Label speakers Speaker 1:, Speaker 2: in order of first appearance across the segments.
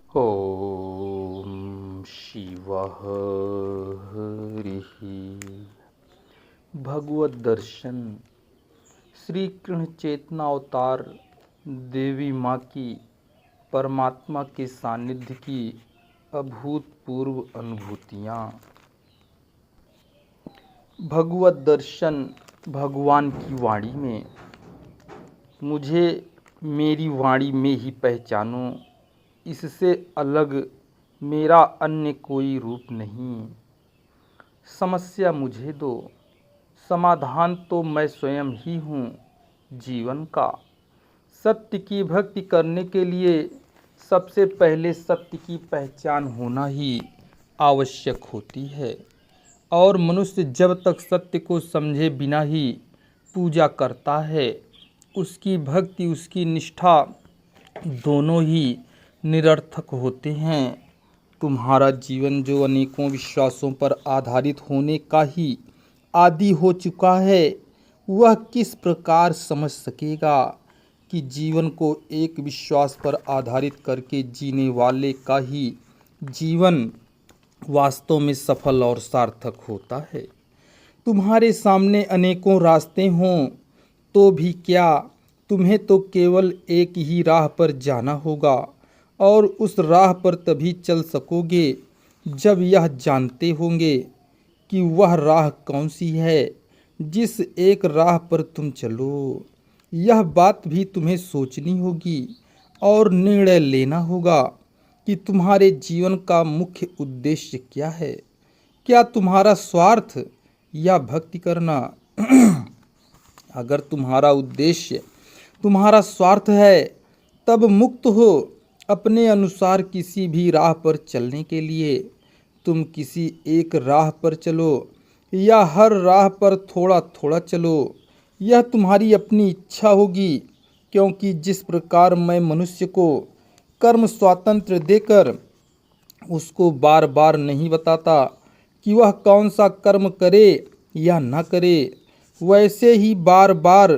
Speaker 1: ॐ शिवः हरिः। भगवत दर्शन श्री कृष्ण चेतना अवतार देवी माँ की परमात्मा के सानिध्य की अभूतपूर्व अनुभूतियाँ। भगवत दर्शन भगवान की वाणी में मुझे मेरी वाणी में ही पहचानो, इससे अलग मेरा अन्य कोई रूप नहीं। समस्या मुझे दो, समाधान तो मैं स्वयं ही हूँ जीवन का। सत्य की भक्ति करने के लिए सबसे पहले सत्य की पहचान होना ही आवश्यक होती है, और मनुष्य जब तक सत्य को समझे बिना ही पूजा करता है, उसकी भक्ति उसकी निष्ठा दोनों ही निरर्थक होते हैं। तुम्हारा जीवन जो अनेकों विश्वासों पर आधारित होने का ही आदी हो चुका है, वह किस प्रकार समझ सकेगा कि जीवन को एक विश्वास पर आधारित करके जीने वाले का ही जीवन वास्तव में सफल और सार्थक होता है। तुम्हारे सामने अनेकों रास्ते हों तो भी क्या, तुम्हें तो केवल एक ही राह पर जाना होगा, और उस राह पर तभी चल सकोगे जब यह जानते होंगे कि वह राह कौन सी है जिस एक राह पर तुम चलो। यह बात भी तुम्हें सोचनी होगी और निर्णय लेना होगा कि तुम्हारे जीवन का मुख्य उद्देश्य क्या है। क्या तुम्हारा स्वार्थ या भक्ति करना? अगर तुम्हारा उद्देश्य तुम्हारा स्वार्थ है, तब मुक्त हो अपने अनुसार किसी भी राह पर चलने के लिए। तुम किसी एक राह पर चलो या हर राह पर थोड़ा थोड़ा चलो, यह तुम्हारी अपनी इच्छा होगी, क्योंकि जिस प्रकार मैं मनुष्य को कर्म स्वातंत्र्य देकर उसको बार बार नहीं बताता कि वह कौन सा कर्म करे या न करे, वैसे ही बार बार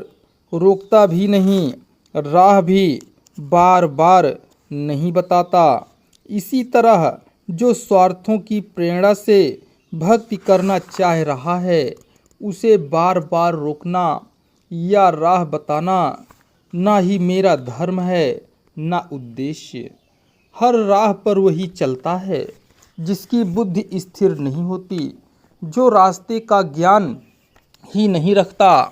Speaker 1: रोकता भी नहीं, राह भी बार बार नहीं बताता। इसी तरह जो स्वार्थों की प्रेरणा से भक्ति करना चाह रहा है, उसे बार बार रोकना या राह बताना ना ही मेरा धर्म है ना उद्देश्य। हर राह पर वही चलता है जिसकी बुद्धि स्थिर नहीं होती, जो रास्ते का ज्ञान ही नहीं रखता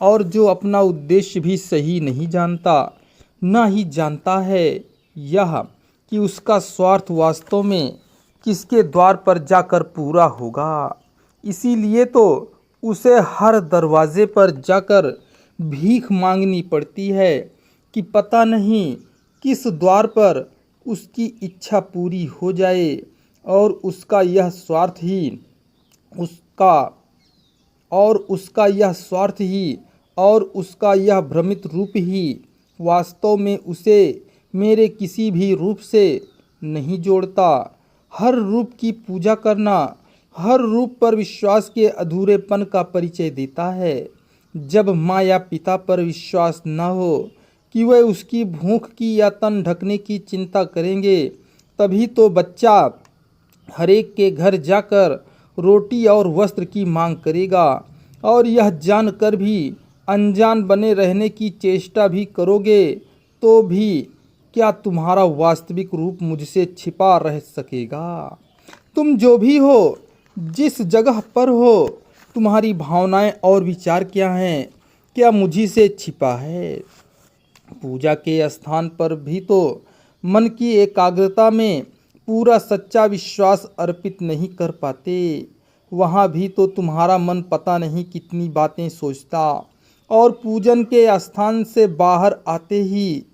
Speaker 1: और जो अपना उद्देश्य भी सही नहीं जानता, ना ही जानता है यह कि उसका स्वार्थ वास्तव में किसके द्वार पर जाकर पूरा होगा। इसीलिए तो उसे हर दरवाजे पर जाकर भीख मांगनी पड़ती है कि पता नहीं किस द्वार पर उसकी इच्छा पूरी हो जाए, और उसका यह स्वार्थ ही और उसका यह भ्रमित रूप ही वास्तव में उसे मेरे किसी भी रूप से नहीं जोड़ता। हर रूप की पूजा करना हर रूप पर विश्वास के अधूरेपन का परिचय देता है। जब माँ या पिता पर विश्वास न हो कि वह उसकी भूख की या तन ढकने की चिंता करेंगे, तभी तो बच्चा हरेक के घर जाकर रोटी और वस्त्र की मांग करेगा, और यह जानकर भी अनजान बने रहने की चेष्टा भी करोगे तो भी क्या तुम्हारा वास्तविक रूप मुझसे छिपा रह सकेगा? तुम जो भी हो, जिस जगह पर हो, तुम्हारी भावनाएं और विचार क्या हैं, क्या मुझी से छिपा है? पूजा के स्थान पर भी तो मन की एकाग्रता में पूरा सच्चा विश्वास अर्पित नहीं कर पाते। वहाँ भी तो तुम्हारा मन पता नहीं कितनी बातें सोचता, और पूजन के स्थान से बाहर आते ही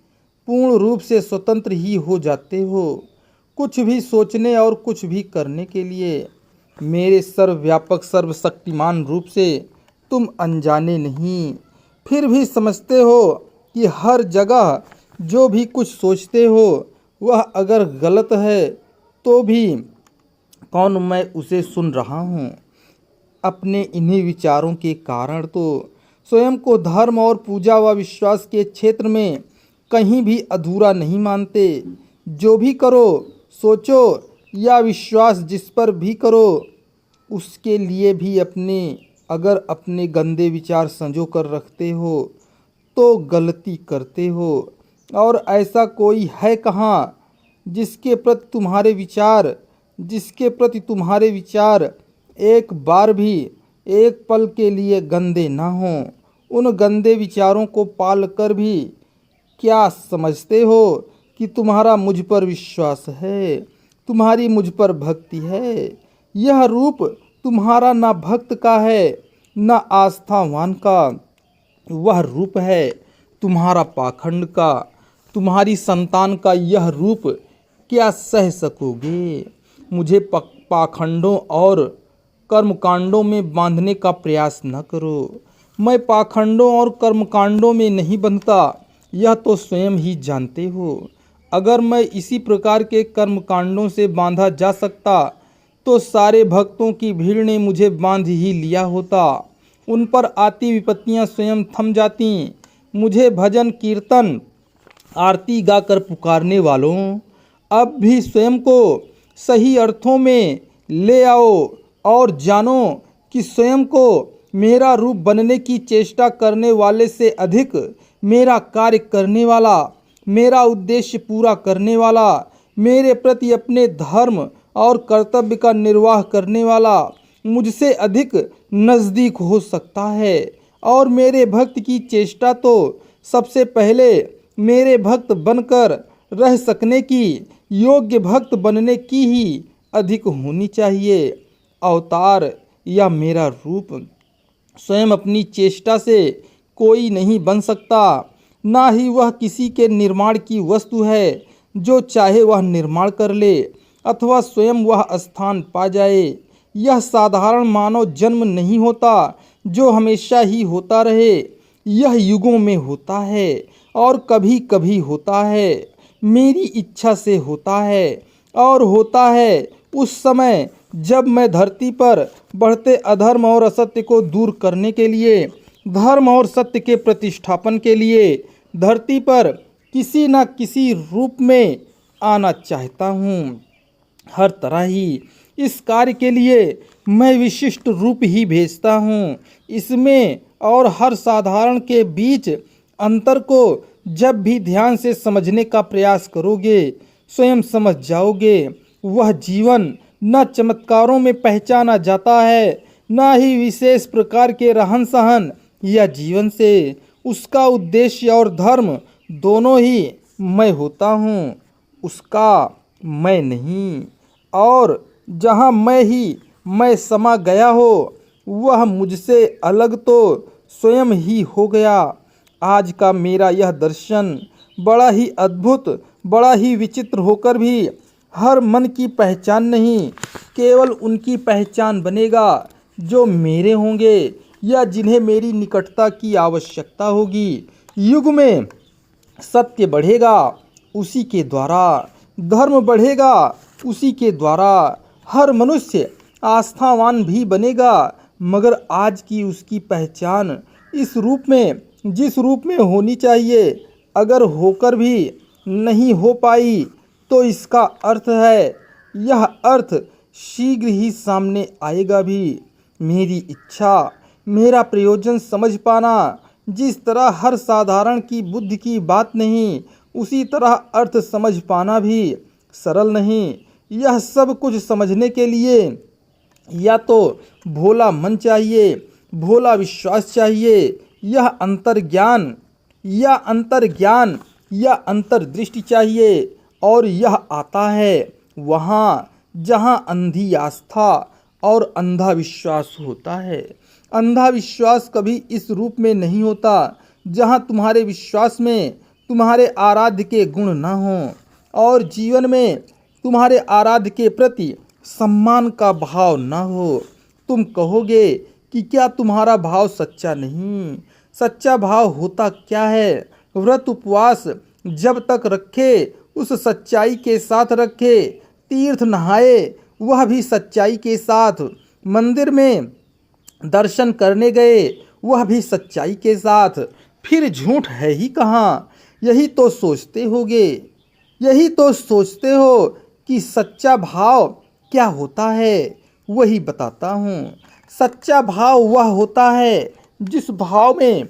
Speaker 1: पूर्ण रूप से स्वतंत्र ही हो जाते हो, कुछ भी सोचने और कुछ भी करने के लिए। मेरे सर्वव्यापक सर्वशक्तिमान रूप से तुम अनजाने नहीं, फिर भी समझते हो कि हर जगह जो भी कुछ सोचते हो वह अगर गलत है तो भी कौन मैं उसे सुन रहा हूँ। अपने इन्हीं विचारों के कारण तो स्वयं को धर्म और पूजा व विश्वास के क्षेत्र में कहीं भी अधूरा नहीं मानते। जो भी करो, सोचो या विश्वास जिस पर भी करो, उसके लिए भी अगर अपने गंदे विचार संजो कर रखते हो तो गलती करते हो। और ऐसा कोई है कहाँ जिसके प्रति तुम्हारे विचार एक बार भी, एक पल के लिए गंदे ना हों। उन गंदे विचारों को पाल कर भी क्या समझते हो कि तुम्हारा मुझ पर विश्वास है, तुम्हारी मुझ पर भक्ति है। यह रूप तुम्हारा ना भक्त का है ना आस्थावान का, वह रूप है तुम्हारा पाखंड का। तुम्हारी संतान का यह रूप क्या सह सकोगे? मुझे पाखंडों और कर्मकांडों में बांधने का प्रयास न करो। मैं पाखंडों और कर्मकांडों में नहीं बंधता, यह तो स्वयं ही जानते हो। अगर मैं इसी प्रकार के कर्मकांडों से बांधा जा सकता तो सारे भक्तों की भीड़ ने मुझे बांध ही लिया होता। उन पर आती विपत्तियां स्वयं थम जाती। मुझे भजन कीर्तन आरती गाकर पुकारने वालों, अब भी स्वयं को सही अर्थों में ले आओ और जानो कि स्वयं को मेरा रूप बनने की चेष्टा करने वाले से अधिक मेरा कार्य करने वाला, मेरा उद्देश्य पूरा करने वाला, मेरे प्रति अपने धर्म और कर्तव्य का निर्वाह करने वाला मुझसे अधिक नज़दीक हो सकता है। और मेरे भक्त की चेष्टा तो सबसे पहले मेरे भक्त बनकर रह सकने की, योग्य भक्त बनने की ही अधिक होनी चाहिए। अवतार या मेरा रूप स्वयं अपनी चेष्टा से कोई नहीं बन सकता, ना ही वह किसी के निर्माण की वस्तु है जो चाहे वह निर्माण कर ले अथवा स्वयं वह स्थान पा जाए। यह साधारण मानव जन्म नहीं होता जो हमेशा ही होता रहे। यह युगों में होता है और कभी कभी होता है, मेरी इच्छा से होता है और होता है उस समय जब मैं धरती पर बढ़ते अधर्म और असत्य को दूर करने के लिए, धर्म और सत्य के प्रतिष्ठापन के लिए धरती पर किसी न किसी रूप में आना चाहता हूँ। हर तरह ही इस कार्य के लिए मैं विशिष्ट रूप ही भेजता हूँ। इसमें और हर साधारण के बीच अंतर को जब भी ध्यान से समझने का प्रयास करोगे स्वयं समझ जाओगे। वह जीवन न चमत्कारों में पहचाना जाता है, न ही विशेष प्रकार के रहन सहन या जीवन से। उसका उद्देश्य और धर्म दोनों ही मैं होता हूँ, उसका मैं नहीं। और जहाँ मैं समा गया हो वह मुझसे अलग तो स्वयं ही हो गया। आज का मेरा यह दर्शन बड़ा ही अद्भुत, बड़ा ही विचित्र होकर भी हर मन की पहचान नहीं, केवल उनकी पहचान बनेगा जो मेरे होंगे या जिन्हें मेरी निकटता की आवश्यकता होगी। युग में सत्य बढ़ेगा उसी के द्वारा, धर्म बढ़ेगा उसी के द्वारा। हर मनुष्य आस्थावान भी बनेगा, मगर आज की उसकी पहचान इस रूप में, जिस रूप में होनी चाहिए, अगर होकर भी नहीं हो पाई तो इसका अर्थ है, यह अर्थ शीघ्र ही सामने आएगा भी। मेरी इच्छा, मेरा प्रयोजन समझ पाना जिस तरह हर साधारण की बुद्धि की बात नहीं, उसी तरह अर्थ समझ पाना भी सरल नहीं। यह सब कुछ समझने के लिए या तो भोला मन चाहिए, भोला विश्वास चाहिए, यह अंतर्ज्ञान या अंतर्दृष्टि चाहिए। और यह आता है वहाँ जहाँ अंधी आस्था और अंधा विश्वास होता है। अंधा विश्वास कभी इस रूप में नहीं होता जहाँ तुम्हारे विश्वास में तुम्हारे आराध्य के गुण न हों और जीवन में तुम्हारे आराध्य के प्रति सम्मान का भाव न हो। तुम कहोगे कि क्या तुम्हारा भाव सच्चा नहीं? सच्चा भाव होता क्या है? व्रत उपवास जब तक रखे उस सच्चाई के साथ रखे, तीर्थ नहाए वह भी सच्चाई के साथ, मंदिर में दर्शन करने गए वह भी सच्चाई के साथ, फिर झूठ है ही कहाँ? यही तो सोचते होगे। यही तो सोचते हो कि सच्चा भाव क्या होता है। वही बताता हूँ। सच्चा भाव वह होता है जिस भाव में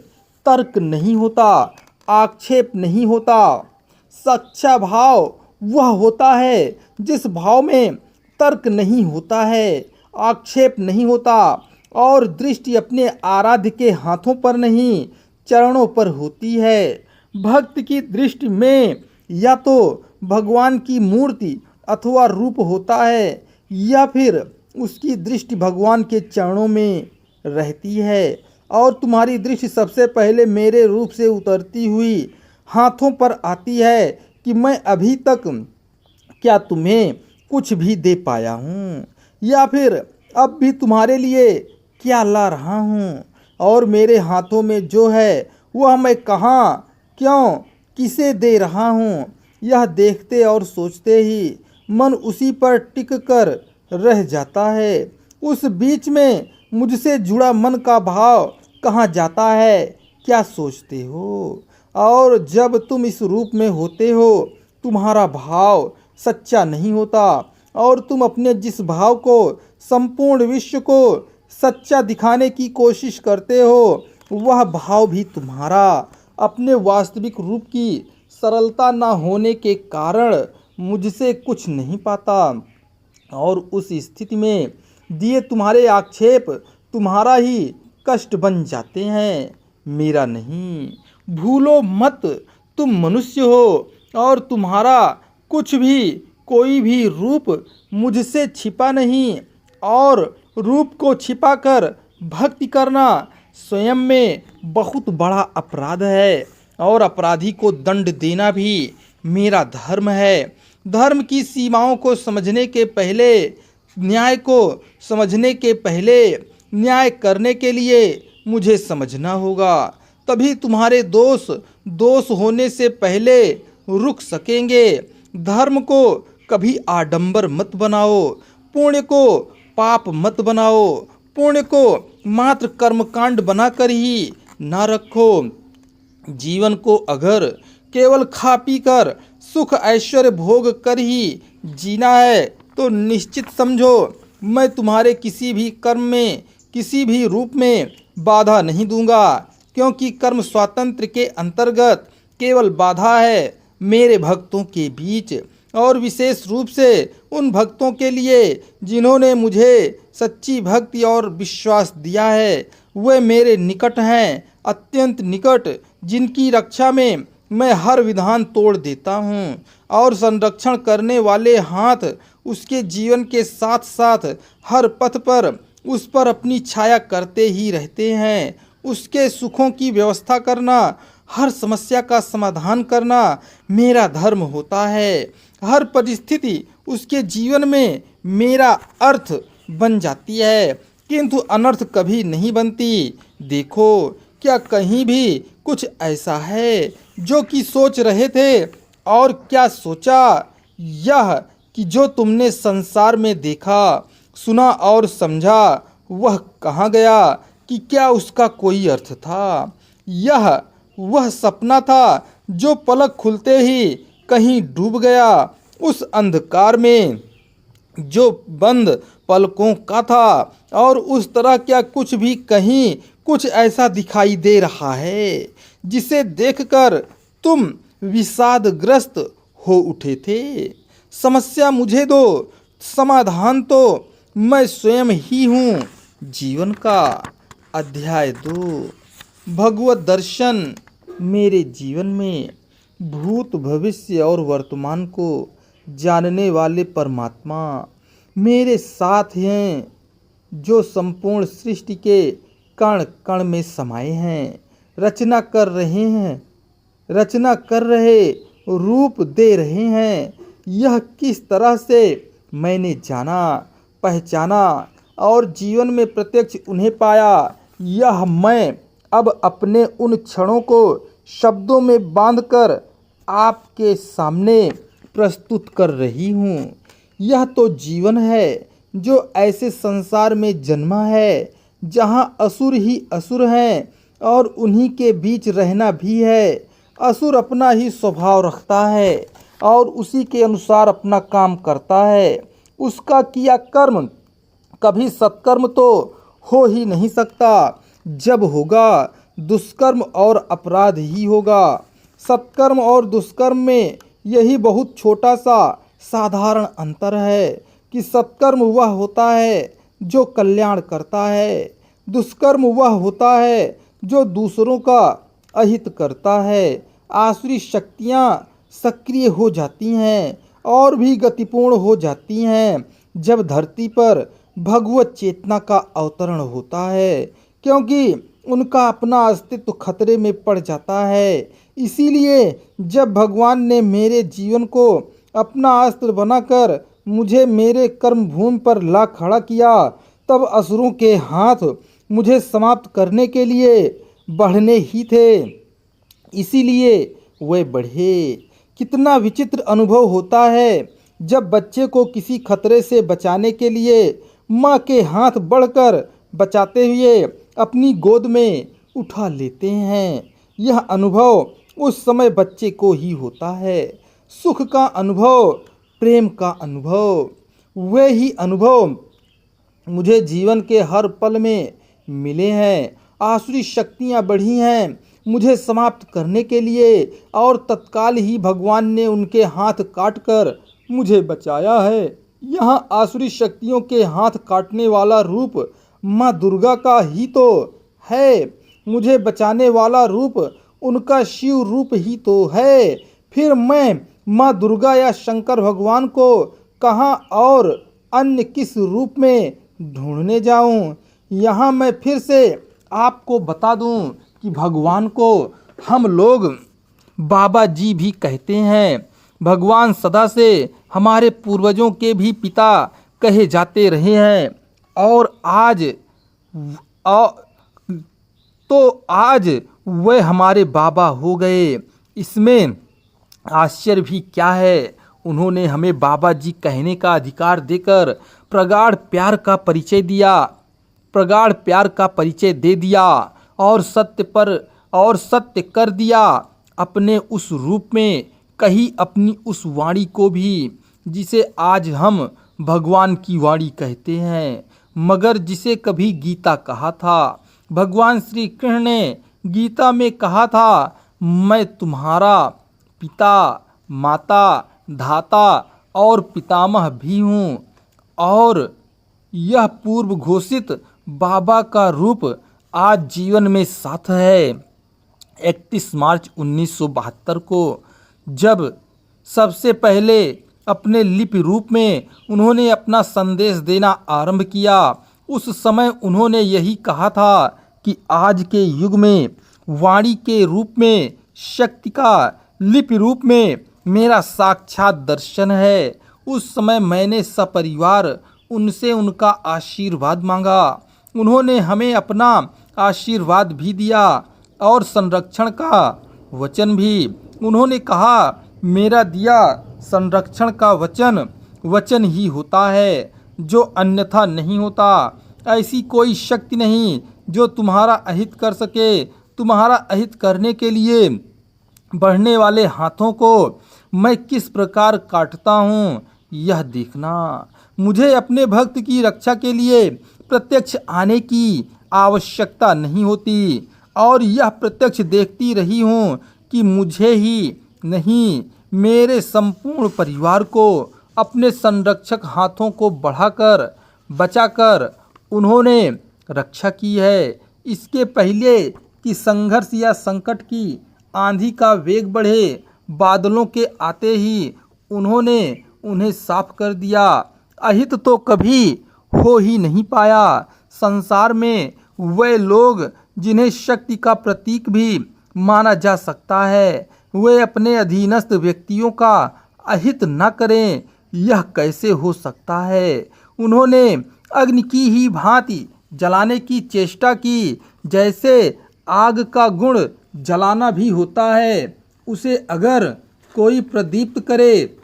Speaker 1: तर्क नहीं होता, आक्षेप नहीं होता। सच्चा भाव वह होता है जिस भाव में तर्क नहीं होता है, आक्षेप नहीं होता और दृष्टि अपने आराध्य के हाथों पर नहीं, चरणों पर होती है। भक्त की दृष्टि में या तो भगवान की मूर्ति अथवा रूप होता है या फिर उसकी दृष्टि भगवान के चरणों में रहती है। और तुम्हारी दृष्टि सबसे पहले मेरे रूप से उतरती हुई हाथों पर आती है कि मैं अभी तक क्या तुम्हें कुछ भी दे पाया हूँ या फिर अब भी तुम्हारे लिए क्या ला रहा हूँ। और मेरे हाथों में जो है वह मैं कहाँ, क्यों, किसे दे रहा हूँ, यह देखते और सोचते ही मन उसी पर टिक कर रह जाता है। उस बीच में मुझसे जुड़ा मन का भाव कहाँ जाता है, क्या सोचते हो। और जब तुम इस रूप में होते हो तुम्हारा भाव सच्चा नहीं होता और तुम अपने जिस भाव को संपूर्ण विश्व को सच्चा दिखाने की कोशिश करते हो वह भाव भी तुम्हारा अपने वास्तविक रूप की सरलता न होने के कारण मुझसे कुछ नहीं पाता। और उस स्थिति में दिए तुम्हारे आक्षेप तुम्हारा ही कष्ट बन जाते हैं, मेरा नहीं। भूलो मत, तुम मनुष्य हो और तुम्हारा कुछ भी, कोई भी रूप मुझसे छिपा नहीं। और रूप को छिपाकर भक्ति करना स्वयं में बहुत बड़ा अपराध है और अपराधी को दंड देना भी मेरा धर्म है। धर्म की सीमाओं को समझने के पहले, न्याय को समझने के पहले, न्याय करने के लिए मुझे समझना होगा, तभी तुम्हारे दोष होने से पहले रुक सकेंगे। धर्म को कभी आडंबर मत बनाओ, पुण्य को पाप मत बनाओ, पुण्य को मात्र कर्मकांड बनाकर ही ना रखो। जीवन को अगर केवल खा पी कर सुख ऐश्वर्य भोग कर ही जीना है तो निश्चित समझो मैं तुम्हारे किसी भी कर्म में, किसी भी रूप में बाधा नहीं दूंगा, क्योंकि कर्म स्वातंत्र्य के अंतर्गत केवल बाधा है मेरे भक्तों के बीच, और विशेष रूप से उन भक्तों के लिए जिन्होंने मुझे सच्ची भक्ति और विश्वास दिया है। वे मेरे निकट हैं, अत्यंत निकट, जिनकी रक्षा में मैं हर विधान तोड़ देता हूँ और संरक्षण करने वाले हाथ उसके जीवन के साथ साथ हर पथ पर उस पर अपनी छाया करते ही रहते हैं। उसके सुखों की व्यवस्था करना, हर समस्या का समाधान करना मेरा धर्म होता है। हर परिस्थिति उसके जीवन में मेरा अर्थ बन जाती है, किंतु अनर्थ कभी नहीं बनती। देखो, क्या कहीं भी कुछ ऐसा है जो कि सोच रहे थे, और क्या सोचा? यह कि जो तुमने संसार में देखा, सुना और समझा वह कहाँ गया, कि क्या उसका कोई अर्थ था? यह वह सपना था जो पलक खुलते ही कहीं डूब गया, उस अंधकार में जो बंद पलकों का था। और उस तरह क्या कुछ भी कहीं कुछ ऐसा दिखाई दे रहा है जिसे देखकर तुम विषादग्रस्त हो उठे थे? समस्या मुझे दो, समाधान तो मैं स्वयं ही हूँ। जीवन का अध्याय 2। भगवत दर्शन। मेरे जीवन में भूत, भविष्य और वर्तमान को जानने वाले परमात्मा मेरे साथ हैं, जो संपूर्ण सृष्टि के कण कण में समाये हैं, रचना कर रहे, रूप दे रहे हैं। यह किस तरह से मैंने जाना, पहचाना और जीवन में प्रत्यक्ष उन्हें पाया, यह मैं अब अपने उन क्षणों को शब्दों में बांधकर आपके सामने प्रस्तुत कर रही हूँ। यह तो जीवन है जो ऐसे संसार में जन्मा है जहाँ असुर ही असुर हैं और उन्हीं के बीच रहना भी है। असुर अपना ही स्वभाव रखता है और उसी के अनुसार अपना काम करता है, उसका किया कर्म कभी सत्कर्म तो हो ही नहीं सकता। जब होगा दुष्कर्म और अपराध ही होगा। सत्कर्म और दुष्कर्म में यही बहुत छोटा सा साधारण अंतर है कि सत्कर्म वह होता है जो कल्याण करता है, दुष्कर्म वह होता है जो दूसरों का अहित करता है। आसुरी शक्तियाँ सक्रिय हो जाती हैं और भी गतिपूर्ण हो जाती हैं जब धरती पर भगवत चेतना का अवतरण होता है, क्योंकि उनका अपना अस्तित्व खतरे में पड़ जाता है। इसीलिए जब भगवान ने मेरे जीवन को अपना अस्त्र बनाकर मुझे मेरे कर्म भूमि पर ला खड़ा किया, तब असुरों के हाथ मुझे समाप्त करने के लिए बढ़ने ही थे, इसीलिए वे बढ़े। कितना विचित्र अनुभव होता है जब बच्चे को किसी खतरे से बचाने के लिए माँ के हाथ बढ़कर बचाते हुए अपनी गोद में उठा लेते हैं। यह अनुभव उस समय बच्चे को ही होता है। सुख का अनुभव, प्रेम का अनुभव, वे ही अनुभव मुझे जीवन के हर पल में मिले हैं। आसुरी शक्तियाँ बढ़ी हैं मुझे समाप्त करने के लिए और तत्काल ही भगवान ने उनके हाथ काटकर मुझे बचाया है। यहाँ आसुरी शक्तियों के हाथ काटने वाला रूप माँ दुर्गा का ही तो है, मुझे बचाने वाला रूप उनका शिव रूप ही तो है। फिर मैं माँ दुर्गा या शंकर भगवान को कहाँ और अन्य किस रूप में ढूंढने जाऊं। यहाँ मैं फिर से आपको बता दूं कि भगवान को हम लोग बाबा जी भी कहते हैं। भगवान सदा से हमारे पूर्वजों के भी पिता कहे जाते रहे हैं और आज वे हमारे बाबा हो गए। इसमें आश्चर्य भी क्या है। उन्होंने हमें बाबा जी कहने का अधिकार देकर प्रगाढ़ प्यार का परिचय दे दिया और सत्य कर दिया। अपने उस रूप में कही अपनी उस वाणी को भी जिसे आज हम भगवान की वाणी कहते हैं, मगर जिसे कभी गीता कहा था। भगवान श्री कृष्ण ने गीता में कहा था, मैं तुम्हारा पिता, माता, धाता और पितामह भी हूँ। और यह पूर्व घोषित बाबा का रूप आज जीवन में साथ है। 31 मार्च 1972 को जब सबसे पहले अपने लिपि रूप में उन्होंने अपना संदेश देना आरंभ किया, उस समय उन्होंने यही कहा था कि आज के युग में वाणी के रूप में, शक्ति का लिपि रूप में मेरा साक्षात दर्शन है। उस समय मैंने सपरिवार उनसे उनका आशीर्वाद मांगा। उन्होंने हमें अपना आशीर्वाद भी दिया और संरक्षण का वचन भी। उन्होंने कहा, मेरा दिया संरक्षण का वचन ही होता है, जो अन्यथा नहीं होता। ऐसी कोई शक्ति नहीं जो तुम्हारा अहित कर सके। तुम्हारा अहित करने के लिए बढ़ने वाले हाथों को मैं किस प्रकार काटता हूँ, यह देखना। मुझे अपने भक्त की रक्षा के लिए प्रत्यक्ष आने की आवश्यकता नहीं होती और यह प्रत्यक्ष देखती रही हूँ कि मुझे ही नहीं, मेरे संपूर्ण परिवार को अपने संरक्षक हाथों को बढ़ाकर बचाकर उन्होंने रक्षा की है। इसके पहले कि संघर्ष या संकट की आंधी का वेग बढ़े, बादलों के आते ही उन्होंने उन्हें साफ कर दिया। अहित तो कभी हो ही नहीं पाया। संसार में वे लोग जिन्हें शक्ति का प्रतीक भी माना जा सकता है, वे अपने अधीनस्थ व्यक्तियों का अहित न करें, यह कैसे हो सकता है। उन्होंने अग्नि की ही भांति जलाने की चेष्टा की। जैसे आग का गुण जलाना भी होता है, उसे अगर कोई प्रदीप्त करे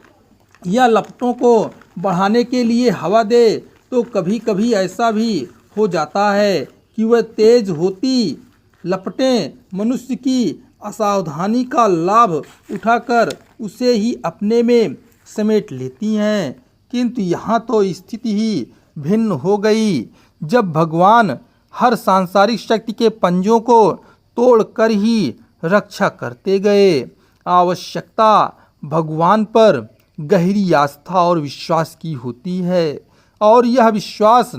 Speaker 1: या लपटों को बढ़ाने के लिए हवा दे तो कभी कभी ऐसा भी हो जाता है कि वह तेज होती लपटें मनुष्य की असावधानी का लाभ उठाकर उसे ही अपने में समेट लेती हैं। किंतु यहाँ तो स्थिति ही भिन्न हो गई। जब भगवान हर सांसारिक शक्ति के पंजों को तोड़कर ही रक्षा करते गए, आवश्यकता भगवान पर गहरी आस्था और विश्वास की होती है, और यह विश्वास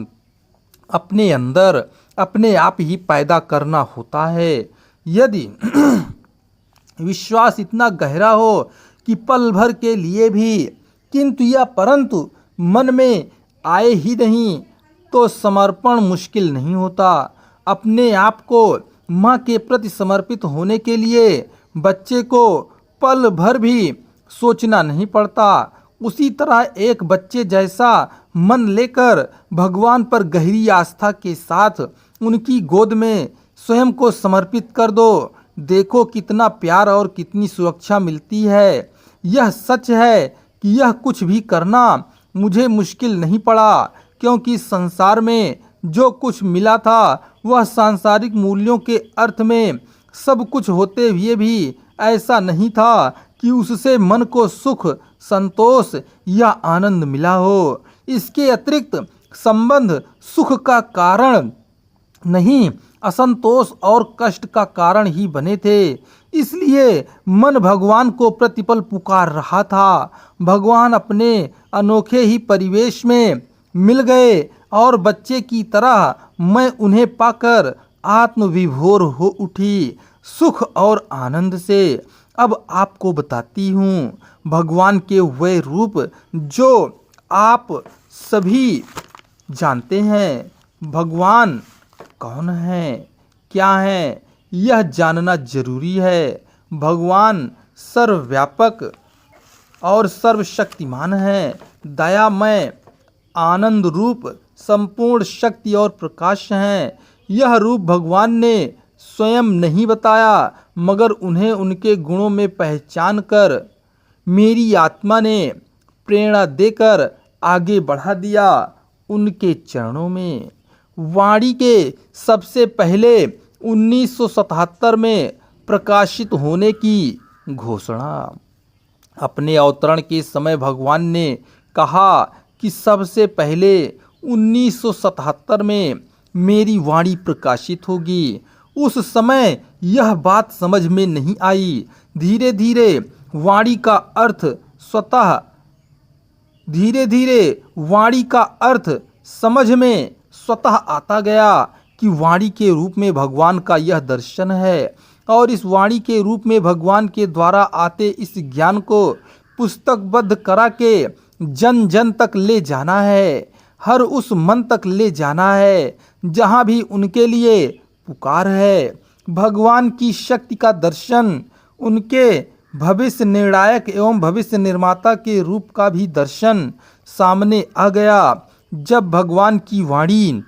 Speaker 1: अपने अंदर अपने आप ही पैदा करना होता है। यदि विश्वास इतना गहरा हो कि पल भर के लिए भी किंतु या परंतु मन में आए ही नहीं, तो समर्पण मुश्किल नहीं होता। अपने आप को माँ के प्रति समर्पित होने के लिए बच्चे को पल भर भी सोचना नहीं पड़ता। उसी तरह एक बच्चे जैसा मन लेकर भगवान पर गहरी आस्था के साथ उनकी गोद में स्वयं को समर्पित कर दो, देखो कितना प्यार और कितनी सुरक्षा मिलती है। यह सच है कि यह कुछ भी करना मुझे मुश्किल नहीं पड़ा, क्योंकि संसार में जो कुछ मिला था वह सांसारिक मूल्यों के अर्थ में सब कुछ होते हुए भी ऐसा नहीं था कि उससे मन को सुख, संतोष या आनंद मिला हो। इसके अतिरिक्त संबंध सुख का कारण नहीं, असंतोष और कष्ट का कारण ही बने थे। इसलिए मन भगवान को प्रतिपल पुकार रहा था। भगवान अपने अनोखे ही परिवेश में मिल गए और बच्चे की तरह मैं उन्हें पाकर आत्मविभोर हो उठी सुख और आनंद से। अब आपको बताती हूँ भगवान के वह रूप जो आप सभी जानते हैं। भगवान कौन है, क्या है, यह जानना जरूरी है। भगवान सर्वव्यापक और सर्वशक्तिमान है, दयामय, आनंद रूप, संपूर्ण शक्ति और प्रकाश हैं। यह रूप भगवान ने स्वयं नहीं बताया, मगर उन्हें उनके गुणों में पहचान कर मेरी आत्मा ने प्रेरणा देकर आगे बढ़ा दिया उनके चरणों में। वाणी के सबसे पहले 1977 में प्रकाशित होने की घोषणा। अपने अवतरण के समय भगवान ने कहा कि सबसे पहले 1977 में मेरी वाणी प्रकाशित होगी। उस समय यह बात समझ में नहीं आई। धीरे धीरे वाणी का अर्थ समझ में स्वतः आता गया कि वाणी के रूप में भगवान का यह दर्शन है, और इस वाणी के रूप में भगवान के द्वारा आते इस ज्ञान को पुस्तकबद्ध करा के जन जन तक ले जाना है, हर उस मन तक ले जाना है जहाँ भी उनके लिए पुकार है। भगवान की शक्ति का दर्शन, उनके भविष्य निर्णायक एवं भविष्य निर्माता के रूप का भी दर्शन सामने आ गया। जब भगवान की वाणी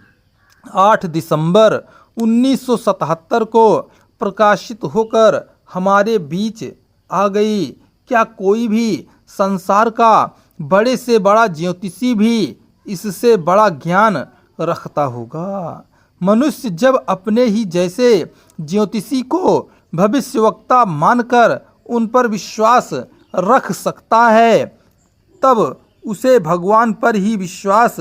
Speaker 1: 8 दिसंबर 1977 को प्रकाशित होकर हमारे बीच आ गई, क्या कोई भी संसार का बड़े से बड़ा ज्योतिषी भी इससे बड़ा ज्ञान रखता होगा? मनुष्य जब अपने ही जैसे ज्योतिषी को भविष्यवक्ता मानकर उन पर विश्वास रख सकता है, तब उसे भगवान पर ही विश्वास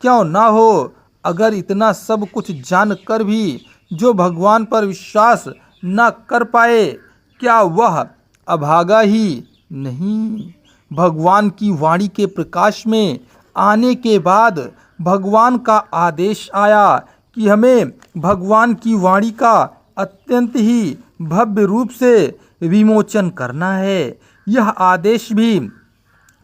Speaker 1: क्यों ना हो? अगर इतना सब कुछ जान कर भी जो भगवान पर विश्वास न कर पाए, क्या वह अभागा ही नहीं? भगवान की वाणी के प्रकाश में आने के बाद भगवान का आदेश आया कि हमें भगवान की वाणी का अत्यंत ही भव्य रूप से विमोचन करना है। यह आदेश भी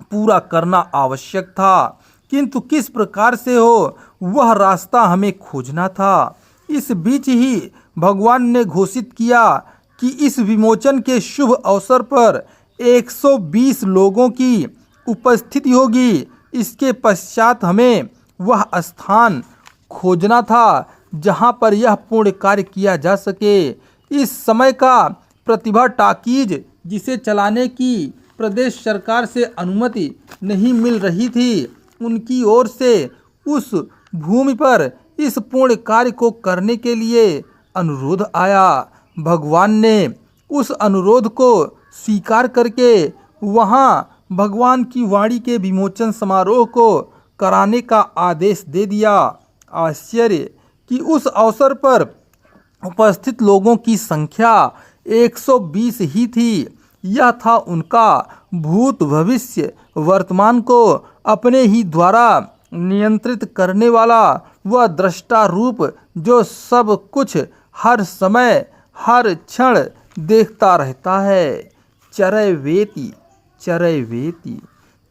Speaker 1: पूरा करना आवश्यक था, किंतु किस प्रकार से हो वह रास्ता हमें खोजना था। इस बीच ही भगवान ने घोषित किया कि इस विमोचन के शुभ अवसर पर 120 लोगों की उपस्थिति होगी। इसके पश्चात हमें वह स्थान खोजना था जहां पर यह पूर्ण कार्य किया जा सके। इस समय का प्रतिभा टाकीज, जिसे चलाने की प्रदेश सरकार से अनुमति नहीं मिल रही थी, उनकी ओर से उस भूमि पर इस पूर्ण कार्य को करने के लिए अनुरोध आया। भगवान ने उस अनुरोध को स्वीकार करके वहाँ भगवान की वाणी के विमोचन समारोह को कराने का आदेश दे दिया। आश्चर्य कि उस अवसर पर उपस्थित लोगों की संख्या 120 ही थी। यह था उनका भूत भविष्य वर्तमान को अपने ही द्वारा नियंत्रित करने वाला वह दृष्टा रूप जो सब कुछ हर समय हर क्षण देखता रहता है। चरय वेति चरय वेति,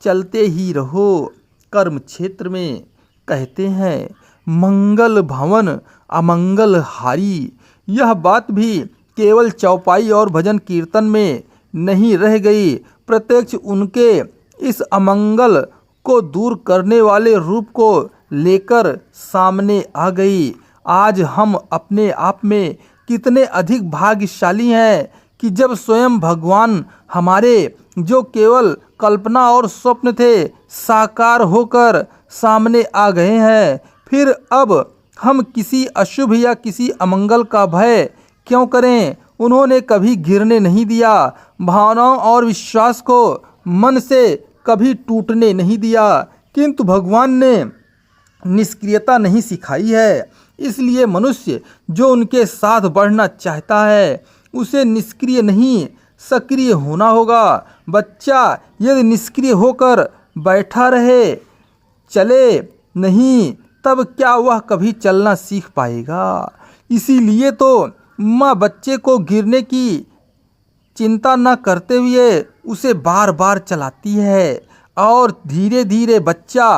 Speaker 1: चलते ही रहो कर्म क्षेत्र में। कहते हैं मंगल भवन अमंगल हारी। यह बात भी केवल चौपाई और भजन कीर्तन में नहीं रह गई, प्रत्यक्ष उनके इस अमंगल को दूर करने वाले रूप को लेकर सामने आ गई। आज हम अपने आप में कितने अधिक भाग्यशाली हैं कि जब स्वयं भगवान हमारे जो केवल कल्पना और स्वप्न थे साकार होकर सामने आ गए हैं। फिर अब हम किसी अशुभ या किसी अमंगल का भय क्यों करें? उन्होंने कभी गिरने नहीं दिया, भावनाओं और विश्वास को मन से कभी टूटने नहीं दिया, किंतु भगवान ने निष्क्रियता नहीं सिखाई है। इसलिए मनुष्य जो उनके साथ बढ़ना चाहता है उसे निष्क्रिय नहीं सक्रिय होना होगा। बच्चा यदि निष्क्रिय होकर बैठा रहे, चले नहीं, तब क्या वह कभी चलना सीख पाएगा? इसीलिए तो माँ बच्चे को गिरने की चिंता न करते हुए उसे बार बार चलाती है और धीरे धीरे बच्चा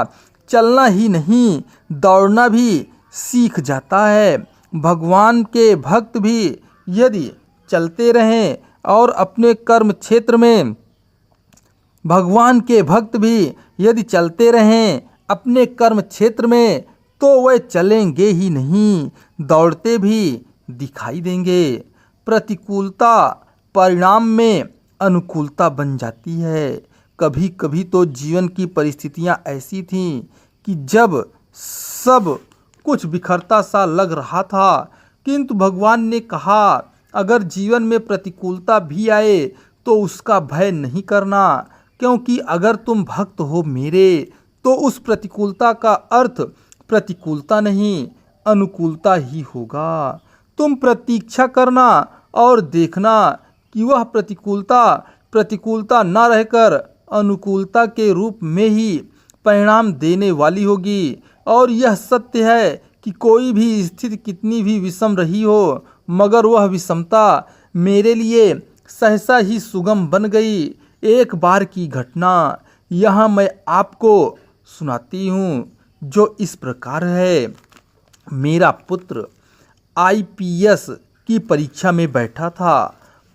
Speaker 1: चलना ही नहीं दौड़ना भी सीख जाता है। भगवान के भक्त भी यदि चलते रहें और अपने कर्म क्षेत्र में भगवान के भक्त भी यदि चलते रहें अपने कर्म क्षेत्र में तो वे चलेंगे ही नहीं, दौड़ते भी दिखाई देंगे। प्रतिकूलता परिणाम में अनुकूलता बन जाती है। कभी कभी तो जीवन की परिस्थितियां ऐसी थीं कि जब सब कुछ बिखरता सा लग रहा था, किंतु भगवान ने कहा अगर जीवन में प्रतिकूलता भी आए तो उसका भय नहीं करना, क्योंकि अगर तुम भक्त हो मेरे तो उस प्रतिकूलता का अर्थ प्रतिकूलता नहीं अनुकूलता ही होगा। तुम प्रतीक्षा करना और देखना कि वह प्रतिकूलता न रहकर अनुकूलता के रूप में ही परिणाम देने वाली होगी। और यह सत्य है कि कोई भी स्थिति कितनी भी विषम रही हो, मगर वह विषमता मेरे लिए सहसा ही सुगम बन गई। एक बार की घटना यहाँ मैं आपको सुनाती हूँ जो इस प्रकार है। मेरा पुत्र IPS की परीक्षा में बैठा था।